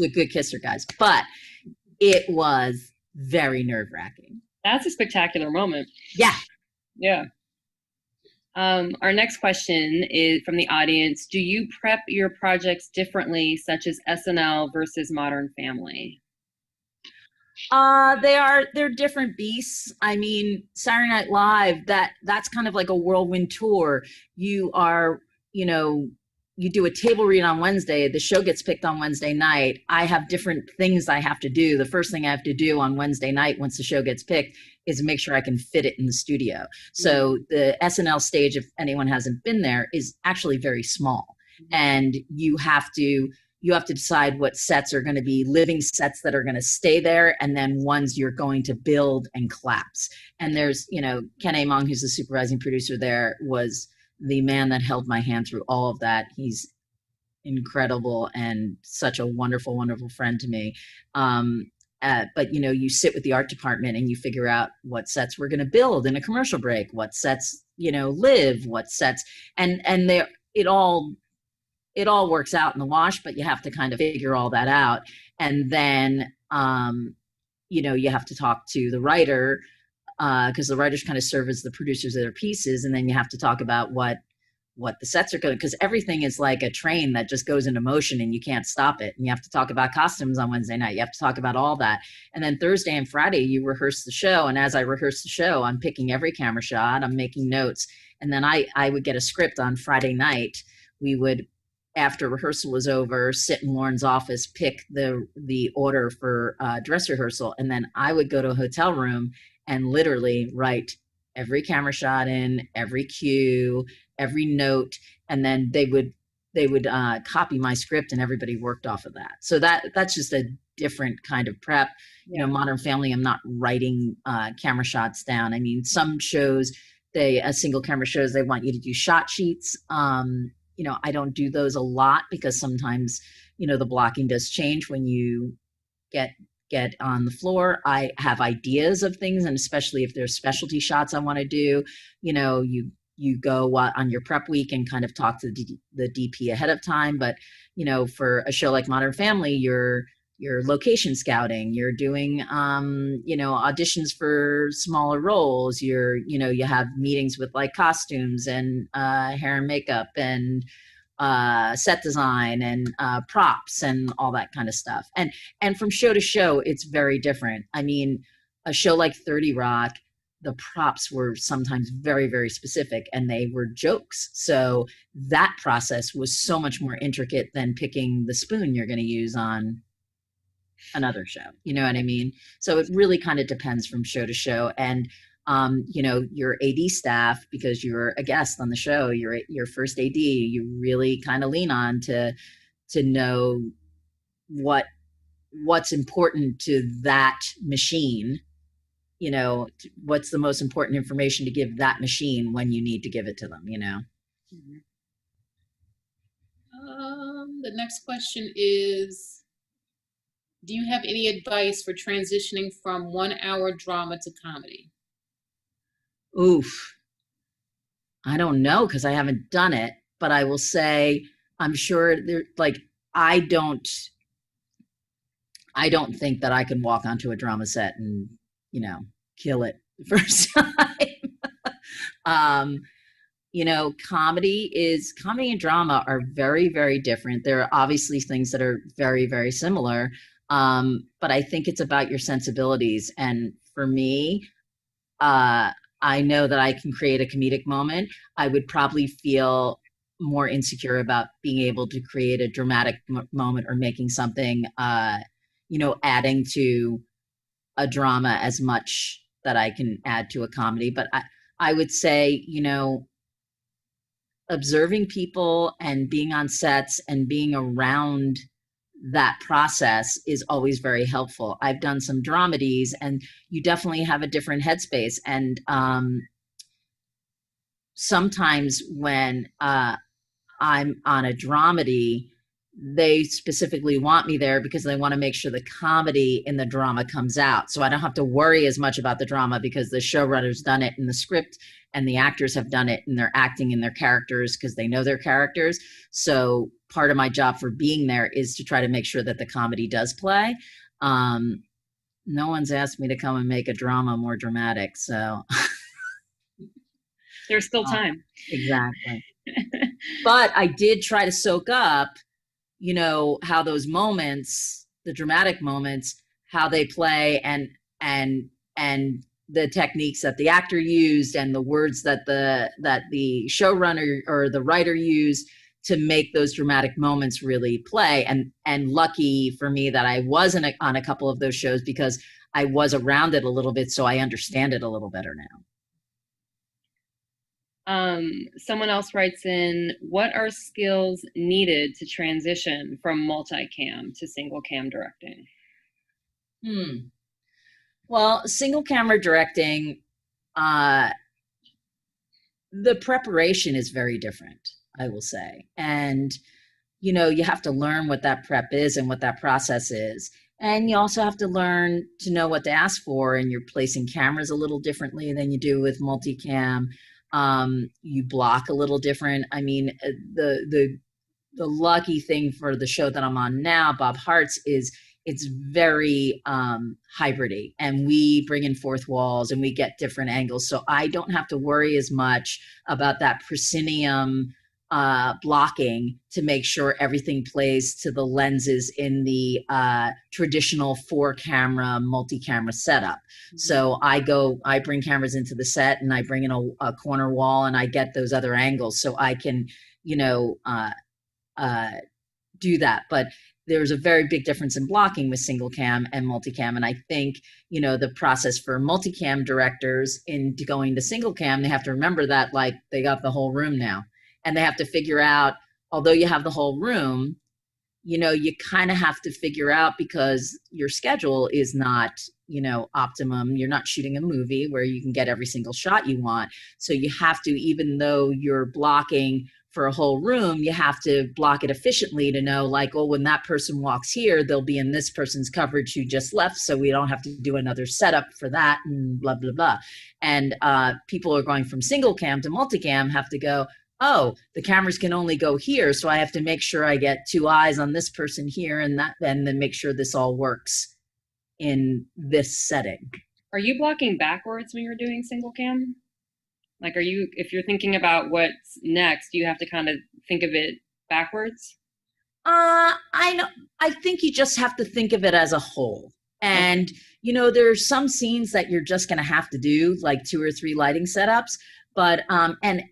A good kisser, guys. But it was very nerve-wracking.
That's a spectacular moment.
Yeah.
Yeah. Our next question is from the audience. Do you prep your projects differently, such as SNL versus Modern Family?
They're different beasts. I mean, Saturday Night Live, that's kind of like a whirlwind tour. You are, you know, you do a table read on Wednesday, the show gets picked on Wednesday night. I have different things I have to do. The first thing I have to do on Wednesday night once the show gets picked is make sure I can fit it in the studio. So the SNL stage, if anyone hasn't been there, is actually very small. And you have to decide what sets are going to be living sets that are going to stay there, and then ones you're going to build and collapse. And there's, you know, Ken Among, who's the supervising producer there, was the man that held my hand through all of that. He's incredible and such a wonderful, wonderful friend to me. But, you know, you sit with the art department and you figure out what sets we're going to build in a commercial break, what sets, you know, live, what sets, and it all works out in the wash, but you have to kind of figure all that out. And then, you know, you have to talk to the writer, because the writers kind of serve as the producers of their pieces. And then you have to talk about what the sets are going to, because everything is like a train that just goes into motion and you can't stop it. And you have to talk about costumes on Wednesday night. You have to talk about all that. And then Thursday and Friday, you rehearse the show. And as I rehearse the show, I'm picking every camera shot, I'm making notes. And then I would get a script on Friday night. We would, after rehearsal was over, sit in Lauren's office, pick the order for dress rehearsal. And then I would go to a hotel room and literally write every camera shot in, every cue, every note. And then they would copy my script, and everybody worked off of that. So that's just a different kind of prep. You know, Modern Family, I'm not writing camera shots down. I mean, some shows, as single camera shows, they want you to do shot sheets. I don't do those a lot because sometimes, the blocking does change when you get on the floor. I have ideas of things, and especially if there's specialty shots I want to do, you go on your prep week and kind of talk to the DP ahead of time. But for a show like Modern Family, you're location scouting, you're doing auditions for smaller roles, you have meetings with like costumes and hair and makeup and set design and props and all that kind of stuff. And from show to show, it's very different. I mean, a show like 30 Rock, the props were sometimes very, very specific, and they were jokes. So that process was so much more intricate than picking the spoon you're going to use on another show. You know what I mean? So it really kind of depends from show to show. And your AD staff, because you're a guest on the show, you're your first AD, you really kind of lean on to know what's important to that machine. What's the most important information to give that machine when you need to give it to them.
The next question is, do you have any advice for transitioning from 1 hour drama to comedy?
Oof. I don't know, because I haven't done it, but I will say, I'm sure I don't think that I can walk onto a drama set and, kill it the first time. Comedy and drama are very, very different. There are obviously things that are very, very similar. But I think it's about your sensibilities. And for me, I know that I can create a comedic moment. I would probably feel more insecure about being able to create a dramatic moment or making something, adding to a drama as much that I can add to a comedy. But I would say, observing people and being on sets and being around that process is always very helpful. I've done some dramedies, and you definitely have a different headspace. And sometimes when I'm on a dramedy, they specifically want me there because they want to make sure the comedy in the drama comes out. So I don't have to worry as much about the drama because the showrunner's done it in the script and the actors have done it and they're acting in their characters because they know their characters. So part of my job for being there is to try to make sure that the comedy does play. No one's asked me to come and make a drama more dramatic, so.
There's still time.
Exactly. But I did try to soak up, how those moments, the dramatic moments, how they play and the techniques that the actor used and the words that the showrunner or the writer used to make those dramatic moments really play. And lucky for me that I wasn't on a couple of those shows because I was around it a little bit, so I understand it a little better now.
Someone else writes in, what are skills needed to transition from multicam to single cam directing?
Well, single camera directing, the preparation is very different, I will say. And, you have to learn what that prep is and what that process is. And you also have to learn to know what to ask for, and you're placing cameras a little differently than you do with multicam. You block a little different. I mean, the lucky thing for the show that I'm on now, Bob Hearts, is it's very hybridy, and we bring in fourth walls and we get different angles. So I don't have to worry as much about that proscenium blocking to make sure everything plays to the lenses in the traditional 4-camera multi-camera setup. Mm-hmm. So I bring cameras into the set and I bring in a corner wall and I get those other angles so I can, do that. But there's a very big difference in blocking with single cam and multicam. And I think, the process for multicam directors in going to single cam, they have to remember that like they got the whole room now. And they have to figure out, although you have the whole room, you kind of have to figure out, because your schedule is not, optimum. You're not shooting a movie where you can get every single shot you want. So you have to, even though you're blocking for a whole room, you have to block it efficiently to know, like, oh, when that person walks here, they'll be in this person's coverage who just left, so we don't have to do another setup for that, and blah, blah, blah. And people are going from single cam to multicam have to go, oh, the cameras can only go here, so I have to make sure I get 2 eyes on this person here and that, and then make sure this all works in this setting.
Are you blocking backwards when you're doing single cam? Like, if you're thinking about what's next, you have to kind of think of it backwards?
I know. I think you just have to think of it as a whole. And, there's some scenes that you're just going to have to do, like 2 or 3 lighting setups. But, and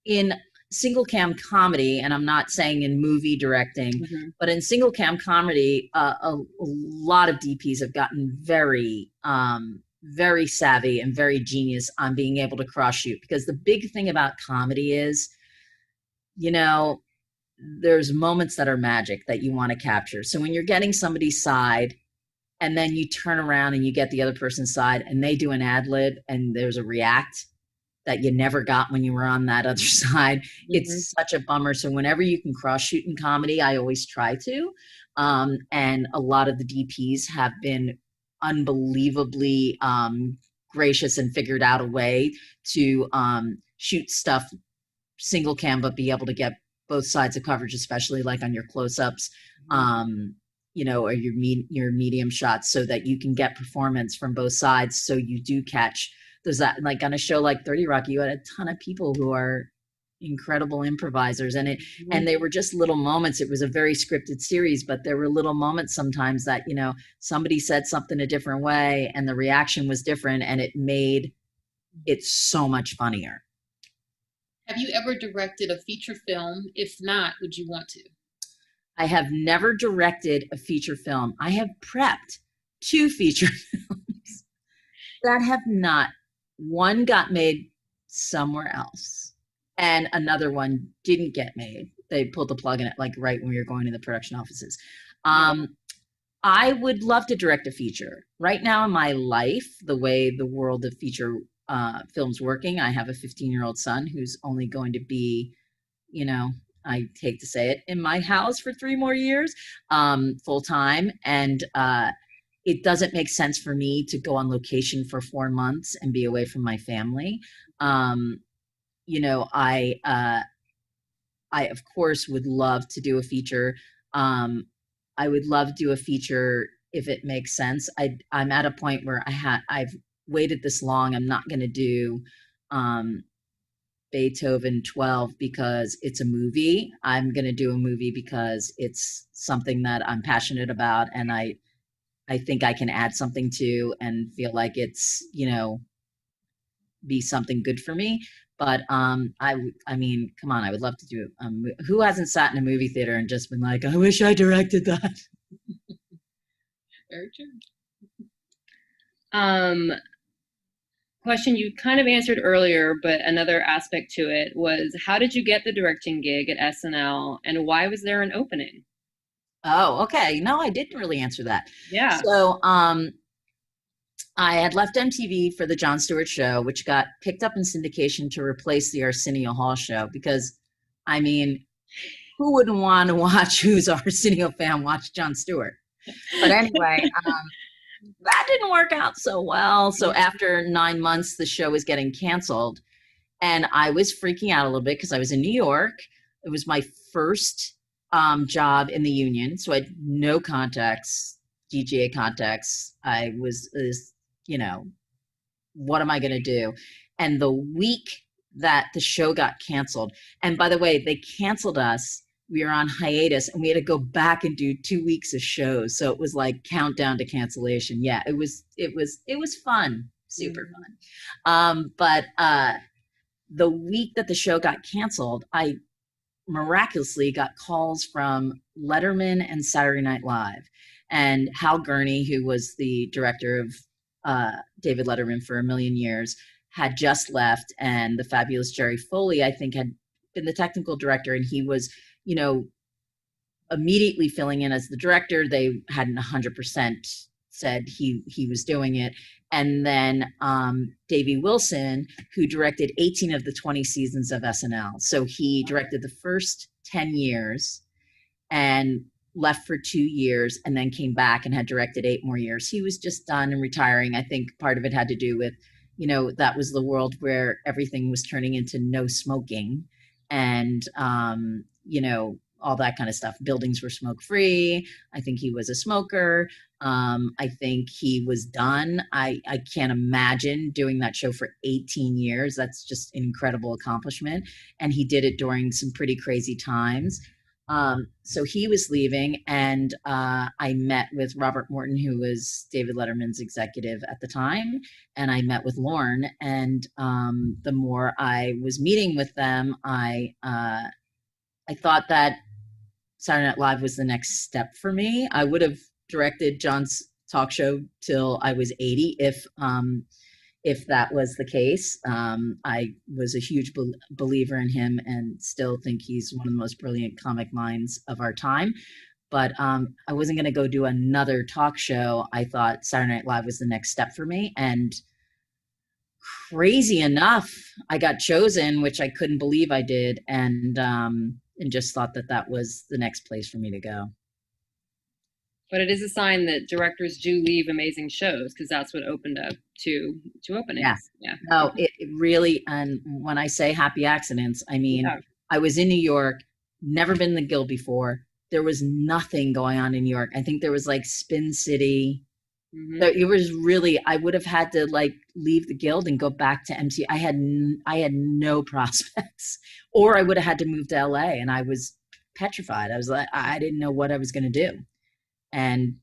in single cam comedy, and I'm not saying in movie directing, but in single cam comedy, a lot of DPs have gotten very, very savvy and very genius on being able to cross shoot, because the big thing about comedy is, there's moments that are magic that you want to capture. So when you're getting somebody's side and then you turn around and you get the other person's side and they do an ad lib and there's a react that you never got when you were on that other side, it's such a bummer. So whenever you can cross shoot in comedy, I always try to. And a lot of the DPs have been unbelievably gracious and figured out a way to shoot stuff single cam, but be able to get both sides of coverage, especially like on your close-ups, or your medium shots, so that you can get performance from both sides. So you do catch those, that, like on a show like 30 Rock, you had a ton of people who are incredible improvisers, and and they were just little moments. It was a very scripted series, but there were little moments sometimes that, somebody said something a different way and the reaction was different, and it made it so much funnier.
Have you ever directed a feature film? If not, would you want to?
I have never directed a feature film. I have prepped 2 feature films that have not. One got made somewhere else, and another one didn't get made. They pulled the plug in it, like, right when we were going to the production offices. I would love to direct a feature. Right now in my life, the way the world of feature films working, I have a 15-year-old son who's only going to be, I hate to say it, in my house for 3 more years, full time. And it doesn't make sense for me to go on location for 4 months and be away from my family. I of course would love to do a feature. I would love to do a feature if it makes sense. I'm at a point where I've waited this long. I'm not going to do Beethoven 12 because it's a movie. I'm going to do a movie because it's something that I'm passionate about, and I think I can add something to and feel like it's, be something good for me. But I mean, come on, I would love to do who hasn't sat in a movie theater and just been like, I wish I directed that.
Very true.
Question you kind of answered earlier, but another aspect to it was, how did you get the directing gig at SNL, and why was there an opening?
Oh, okay. No, I didn't really answer that.
Yeah.
So I had left MTV for the Jon Stewart show, which got picked up in syndication to replace the Arsenio Hall show, because, I mean, who wouldn't want to watch, who's an Arsenio fan, watch Jon Stewart? But anyway, that didn't work out so well. So after 9 months, the show was getting canceled, and I was freaking out a little bit because I was in New York. It was my first job in the union, so I had no contacts, DGA contacts. I was, what am I going to do? And the week that the show got canceled, and by the way, they canceled us. We were on hiatus, and we had to go back and do 2 weeks of shows. So it was like countdown to cancellation. Yeah, it was fun, super fun. But the week that the show got canceled, I miraculously got calls from Letterman and Saturday Night Live, and Hal Gurney, who was the director of David Letterman for a million years, had just left, and the fabulous Jerry Foley, I think, had been the technical director, and he was, immediately filling in as the director. They hadn't 100% said he was doing it. And then Davey Wilson, who directed 18 of the 20 seasons of SNL. So he directed the first 10 years and left for 2 years and then came back and had directed 8 more years. He was just done and retiring. I think part of it had to do with, that was the world where everything was turning into no smoking and, all that kind of stuff. Buildings were smoke free. I think he was a smoker. I think he was done. I can't imagine doing that show for 18 years. That's just an incredible accomplishment. And he did it during some pretty crazy times. So he was leaving, and I met with Robert Morton, who was David Letterman's executive at the time, and I met with Lorne. And the more I was meeting with them, I thought that Saturday Night Live was the next step for me. I would have directed John's talk show till I was 80 if that was the case. I was a huge believer in him and still think he's one of the most brilliant comic minds of our time. But I wasn't going to go do another talk show. I thought Saturday Night Live was the next step for me. And crazy enough, I got chosen, which I couldn't believe I did. And just thought that was the next place for me to go.
But it is a sign that directors do leave amazing shows, because that's what opened up to openings.
Yeah. No, it really, and when I say happy accidents, I mean, I was in New York, never been in the Guild before. There was nothing going on in New York. I think there was like Spin City. Mm-hmm. It was really, I would have had to like leave the Guild and go back to MC. I had no prospects, or I would have had to move to LA, and I was petrified. I was like, I didn't know what I was going to do. And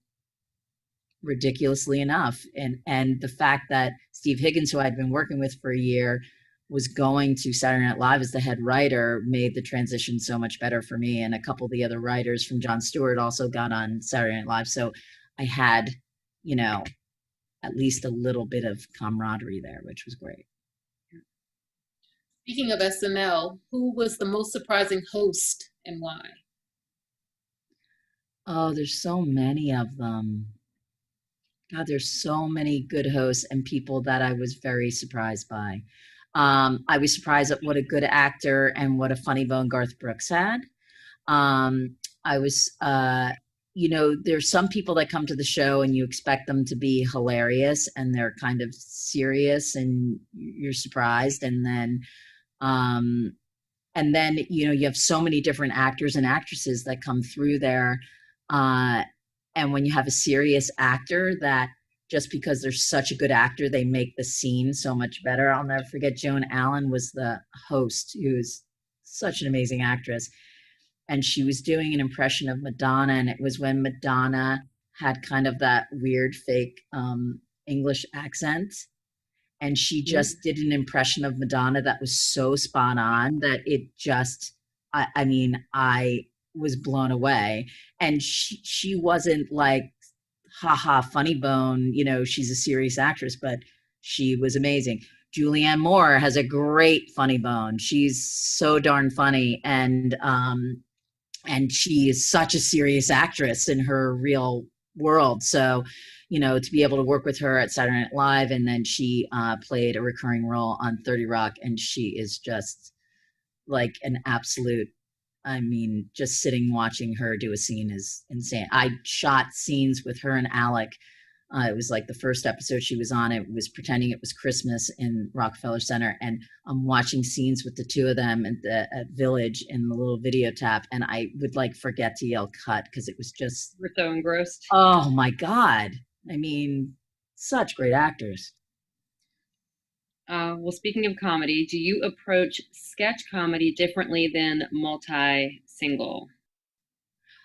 ridiculously enough, and the fact that Steve Higgins, who I'd been working with for a year, was going to Saturday Night Live as the head writer, made the transition so much better for me. And a couple of the other writers from Jon Stewart also got on Saturday Night Live. So I had, at least a little bit of camaraderie there, which was great.
Speaking of SNL, who was the most surprising host and why?
Oh, there's so many of them. God, there's so many good hosts and people that I was very surprised by. I was surprised at what a good actor and what a funny bone Garth Brooks had. I was, there's some people that come to the show and you expect them to be hilarious and they're kind of serious and you're surprised. And then, you have so many different actors and actresses that come through there. And when you have a serious actor, that just because they're such a good actor, they make the scene so much better. I'll never forget Joan Allen was the host, who's such an amazing actress. And she was doing an impression of Madonna. And it was when Madonna had kind of that weird fake English accent. And she just did an impression of Madonna that was so spot on that it just, I was blown away. And she wasn't like, haha, funny bone, she's a serious actress, but she was amazing. Julianne Moore has a great funny bone. She's so darn funny. And she is such a serious actress in her real world. So, to be able to work with her at Saturday Night Live, and then she played a recurring role on 30 Rock, and she is just like an absolute, just sitting watching her do a scene is insane. I shot scenes with her and Alec. It was like the first episode she was on. It was pretending it was Christmas in Rockefeller Center. And I'm watching scenes with the two of them at Village in the little video tap. And I would like forget to yell cut because it was just.
We're so engrossed.
Oh my God. Such great actors.
Well, speaking of comedy, do you approach sketch comedy differently than multi-single?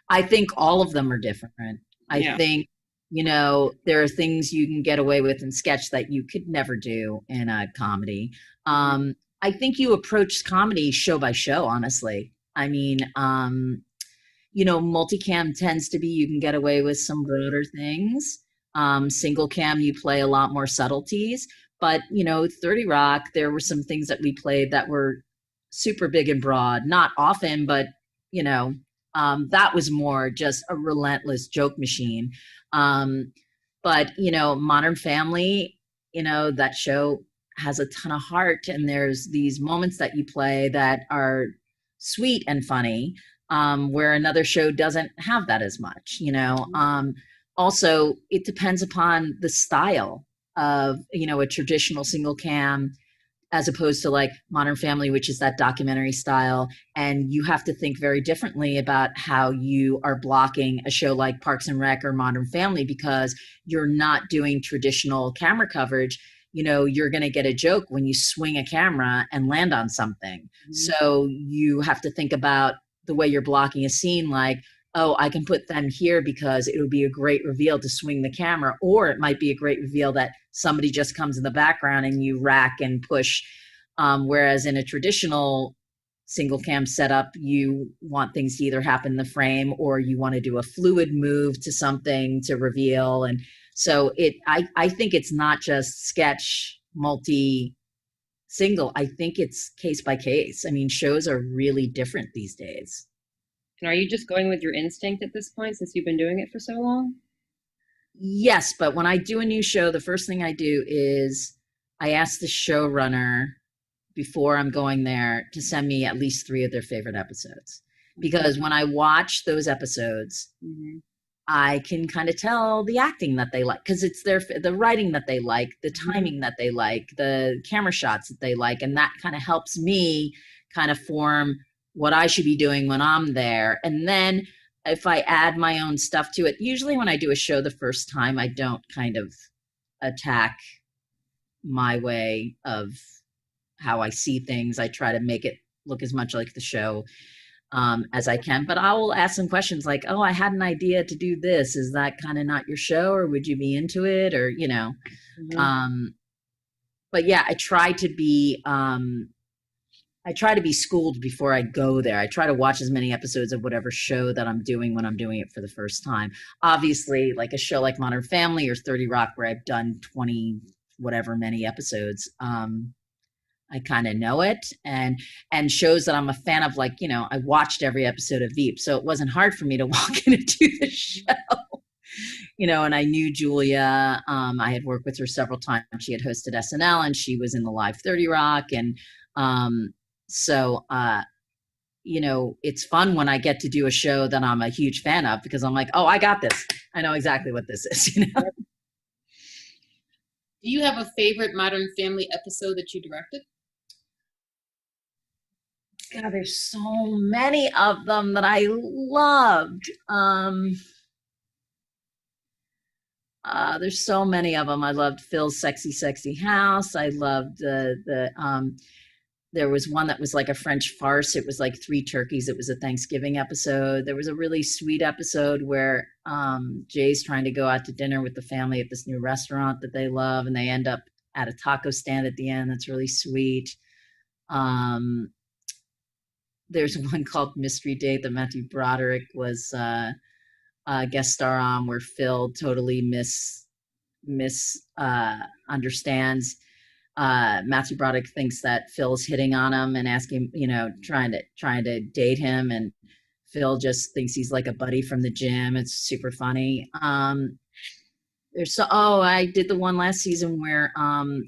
I think all of them are different. I think, there are things you can get away with in sketch that you could never do in a comedy. I think you approach comedy show by show, honestly. Multicam tends to be, you can get away with some broader things. Single cam, you play a lot more subtleties. But, 30 Rock, there were some things that we played that were super big and broad. Not often, but, That was more just a relentless joke machine. But, Modern Family, that show has a ton of heart, and there's these moments that you play that are sweet and funny, where another show doesn't have that as much. Also, it depends upon the style of, a traditional single cam as opposed to like Modern Family, which is that documentary style. And you have to think very differently about how you are blocking a show like Parks and Rec or Modern Family, because you're not doing traditional camera coverage. You're going to get a joke when you swing a camera and land on something. Mm-hmm. So you have to think about the way you're blocking a scene, like, oh, I can put them here because it would be a great reveal to swing the camera, or it might be a great reveal that somebody just comes in the background and you rack and push. Whereas in a traditional single cam setup, you want things to either happen in the frame or you want to do a fluid move to something to reveal. And so I think it's not just sketch, multi, single. I think it's case by case. I mean, shows are really different these days.
And are you just going with your instinct at this point since you've been doing it for so long?
Yes, but when I do a new show, the first thing I do is I ask the showrunner before I'm going there to send me at least 3 of their favorite episodes. Because when I watch those episodes, mm-hmm. I can kind of tell the acting that they like, because it's the writing that they like, the timing that they like, the camera shots that they like, and that kind of helps me kind of form what I should be doing when I'm there. And then if I add my own stuff to it, usually when I do a show the first time, I don't kind of attack my way of how I see things. I try to make it look as much like the show as I can, but I will ask some questions like, oh, I had an idea to do this. Is that kind of not your show, or would you be into it? Or, mm-hmm. But yeah, I try to be schooled before I go there. I try to watch as many episodes of whatever show that I'm doing when I'm doing it for the first time. Obviously, like a show like Modern Family or 30 Rock, where I've done 20 whatever many episodes, I kind of know it. And shows that I'm a fan of, like, I watched every episode of Veep, so it wasn't hard for me to walk in and do the show. And I knew Julia. I had worked with her several times. She had hosted SNL, and she was in the live 30 Rock. And so, it's fun when I get to do a show that I'm a huge fan of, because I'm like, oh, I got this. I know exactly what this is.
Do you have a favorite Modern Family episode that you directed?
God, there's so many of them that I loved. There's so many of them. I loved Phil's Sexy House. I loved there was one that was like a French farce. It was like 3 turkeys. It was a Thanksgiving episode. There was a really sweet episode where Jay's trying to go out to dinner with the family at this new restaurant that they love, and they end up at a taco stand at the end. That's really sweet. There's one called Mystery Date that Matthew Broderick was a guest star on, where Phil totally understands. Matthew Broderick thinks that Phil's hitting on him and asking, trying to date him, and Phil just thinks he's like a buddy from the gym. It's super funny. I did the one last season where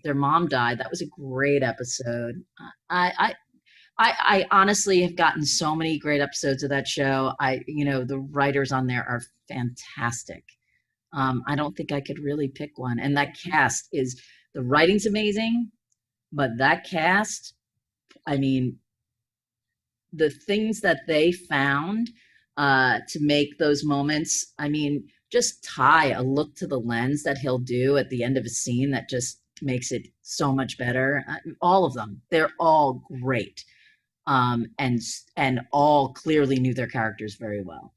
their mom died. That was a great episode. I honestly have gotten so many great episodes of that show. The writers on there are fantastic. I don't think I could really pick one. And that cast the writing's amazing, but that cast, I mean, the things that they found to make those moments, I mean, just Ty, a look to the lens that he'll do at the end of a scene that just makes it so much better. All of them, they're all great. And all clearly knew their characters very well.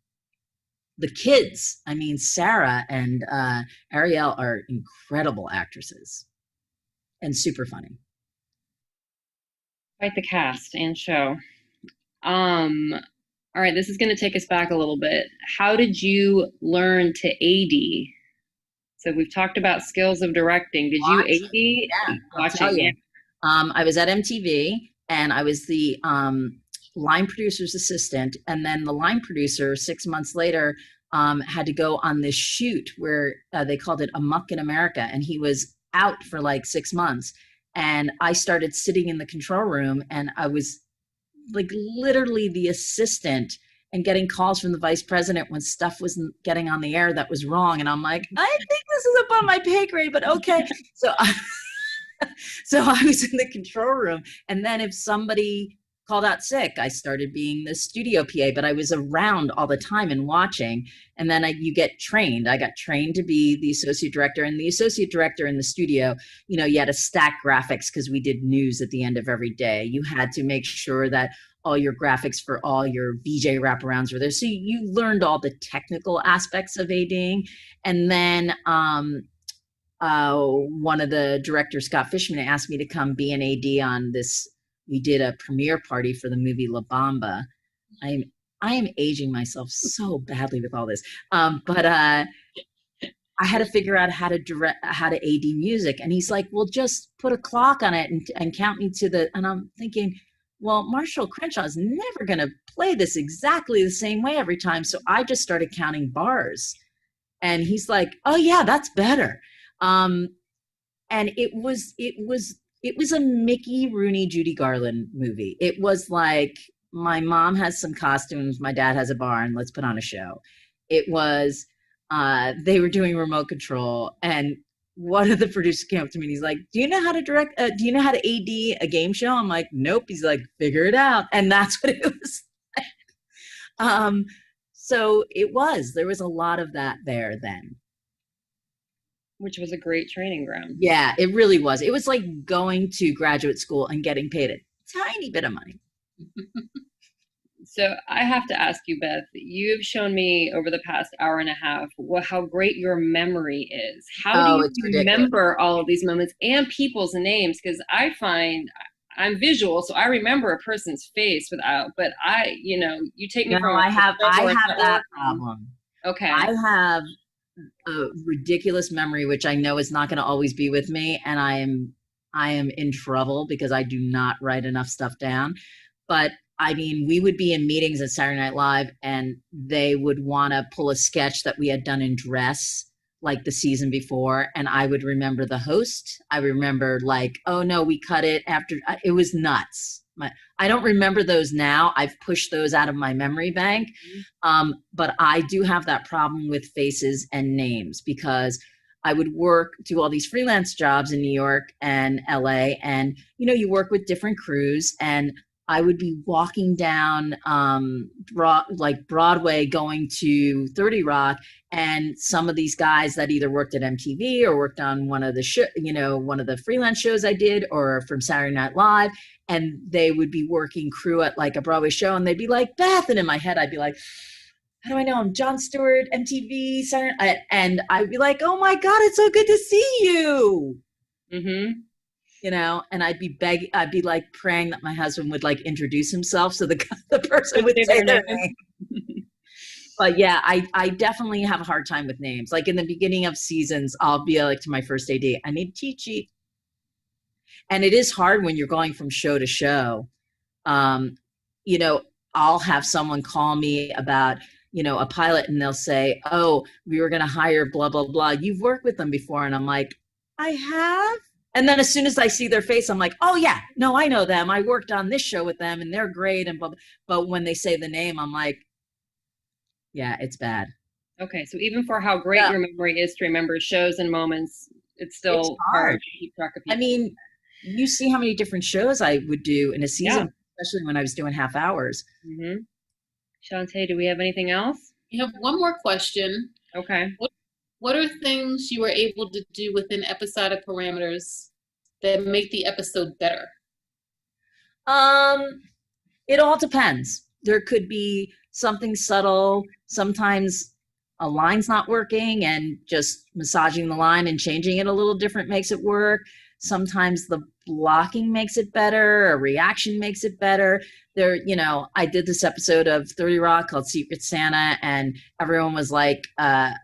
The kids, I mean, Sarah and Ariel are incredible actresses and super funny.
Quite the cast and show. All right, this is going to take us back a little bit. How did you learn to AD? So we've talked about skills of directing. Did you AD?
Yeah, I'll tell you. I was at MTV. And I was the line producer's assistant. And then the line producer 6 months later had to go on this shoot where they called it Amok in America. And he was out for like 6 months. And I started sitting in the control room, and I was like literally the assistant and getting calls from the vice president when stuff wasn't getting on the air that was wrong. And I'm like, I think this is above my pay grade, but okay. So I was in the control room. And then if somebody called out sick, I started being the studio PA, but I was around all the time and watching. And then you get trained. I got trained to be the associate director, and the associate director in the studio, you had to stack graphics because we did news at the end of every day. You had to make sure that all your graphics for all your VJ wraparounds were there. So you learned all the technical aspects of ADing. And then one of the directors, Scott Fishman, asked me to come be an AD on this. We did a premiere party for the movie La Bamba. I am aging myself so badly with all this. But I had to figure out how to AD music. And he's like, well, just put a clock on it and count me to the, and I'm thinking, well, Marshall Crenshaw is never going to play this exactly the same way every time. So I just started counting bars. And he's like, oh yeah, that's better. And it was a Mickey Rooney, Judy Garland movie. It was like, my mom has some costumes, my dad has a barn, let's put on a show. It was, they were doing remote control, and one of the producers came up to me and he's like, do you know how to direct, do you know how to AD a game show? I'm like, nope. He's like, figure it out. And that's what it was like. So there was a lot of that there then.
Which was a great training ground.
Yeah, it really was. It was like going to graduate school and getting paid a tiny bit of money.
So I have to ask you, Beth, you've shown me over the past hour and a half how great your memory is. How do you remember all of these moments and people's names? Because I find I'm visual, so I remember a person's face but you take me from.
I have that problem.
Okay.
I have a ridiculous memory, which I know is not going to always be with me, and I am in trouble because I do not write enough stuff down. But I mean, we would be in meetings at Saturday Night Live, and they would want to pull a sketch that we had done in dress like the season before, and I would remember the host. I remember like, oh no, we cut it after. It was nuts. I don't remember those now. I've pushed those out of my memory bank. But I do have that problem with faces and names because I would do all these freelance jobs in New York and LA. And, you work with different crews, and I would be walking down Broadway going to 30 Rock, and some of these guys that either worked at MTV or worked on one of the one of the freelance shows I did, or from Saturday Night Live, and they would be working crew at like a Broadway show, and they'd be like, Beth, and in my head I'd be like, how do I know him? Jon Stewart, MTV, Saturday, and I'd be like, oh my God, it's so good to see you. Mm-hmm. And I'd be like praying that my husband would like introduce himself so the person would say their name. But yeah, I definitely have a hard time with names. Like in the beginning of seasons, I'll be like to my first AD, I need cheat sheet. And it is hard when you're going from show to show. I'll have someone call me about, a pilot, and they'll say, oh, we were going to hire blah, blah, blah. You've worked with them before. And I'm like, I have. And then as soon as I see their face, I'm like, oh yeah, no, I know them. I worked on this show with them and they're great. And blah, blah. But when they say the name, I'm like, yeah, it's bad.
Okay. So even for how great your memory is to remember shows and moments, it's still hard to keep track of people.
I mean, you see how many different shows I would do in a season, especially when I was doing half hours.
Mm-hmm. Shanta, do we have anything else?
You have one more question.
Okay.
What are things you were able to do within episodic parameters that make the episode better?
It all depends. There could be something subtle. Sometimes a line's not working, and just massaging the line and changing it a little different makes it work. Sometimes the blocking makes it better, a reaction makes it better. I did this episode of 30 Rock called Secret Santa, and everyone was like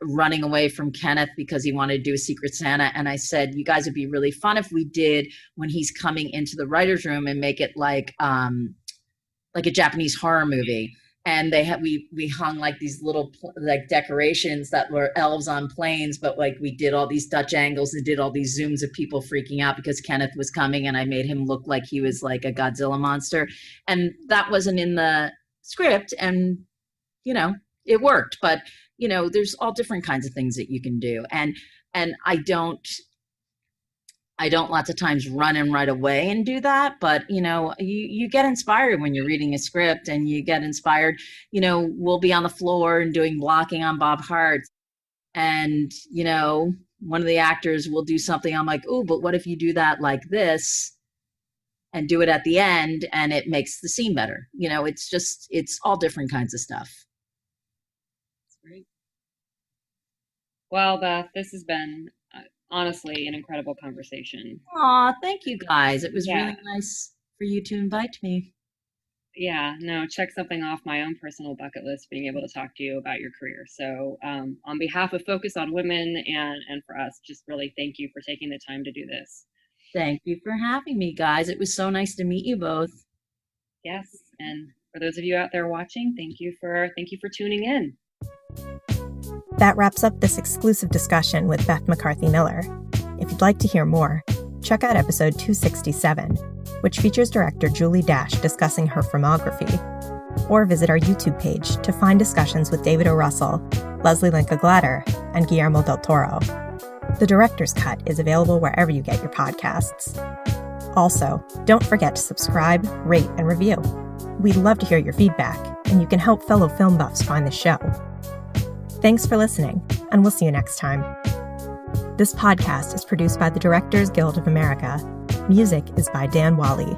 running away from Kenneth because he wanted to do a Secret Santa. And I said, you guys, would be really fun if we did when he's coming into the writer's room and make it like like a Japanese horror movie. And we hung like these little like decorations that were elves on planes, but like we did all these Dutch angles and did all these zooms of people freaking out because Kenneth was coming, and I made him look like he was like a Godzilla monster. And that wasn't in the script, and it worked. But there's all different kinds of things that you can do. And I don't lots of times run and right away and do that, but you get inspired when you're reading a script, and you get inspired. We'll be on the floor and doing blocking on Bob Hearts, and one of the actors will do something. I'm like, oh, but what if you do that like this and do it at the end, and it makes the scene better? It's all different kinds of stuff.
That's great. Well, Beth, this has been honestly an incredible conversation.
Aw, thank you guys. It was really nice for you to invite me.
Yeah, no, check something off my own personal bucket list, being able to talk to you about your career. So on behalf of Focus on Women and for us, just really thank you for taking the time to do this.
Thank you for having me, guys. It was so nice to meet you both.
Yes, and for those of you out there watching, thank you for tuning in.
That wraps up this exclusive discussion with Beth McCarthy-Miller. If you'd like to hear more, check out episode 267, which features director Julie Dash discussing her filmography, or visit our YouTube page to find discussions with David O. Russell, Leslie Linka Glatter, and Guillermo del Toro. The Director's Cut is available wherever you get your podcasts. Also, don't forget to subscribe, rate, and review. We'd love to hear your feedback, and you can help fellow film buffs find the show. Thanks for listening, and we'll see you next time. This podcast is produced by the Directors Guild of America. Music is by Dan Wally.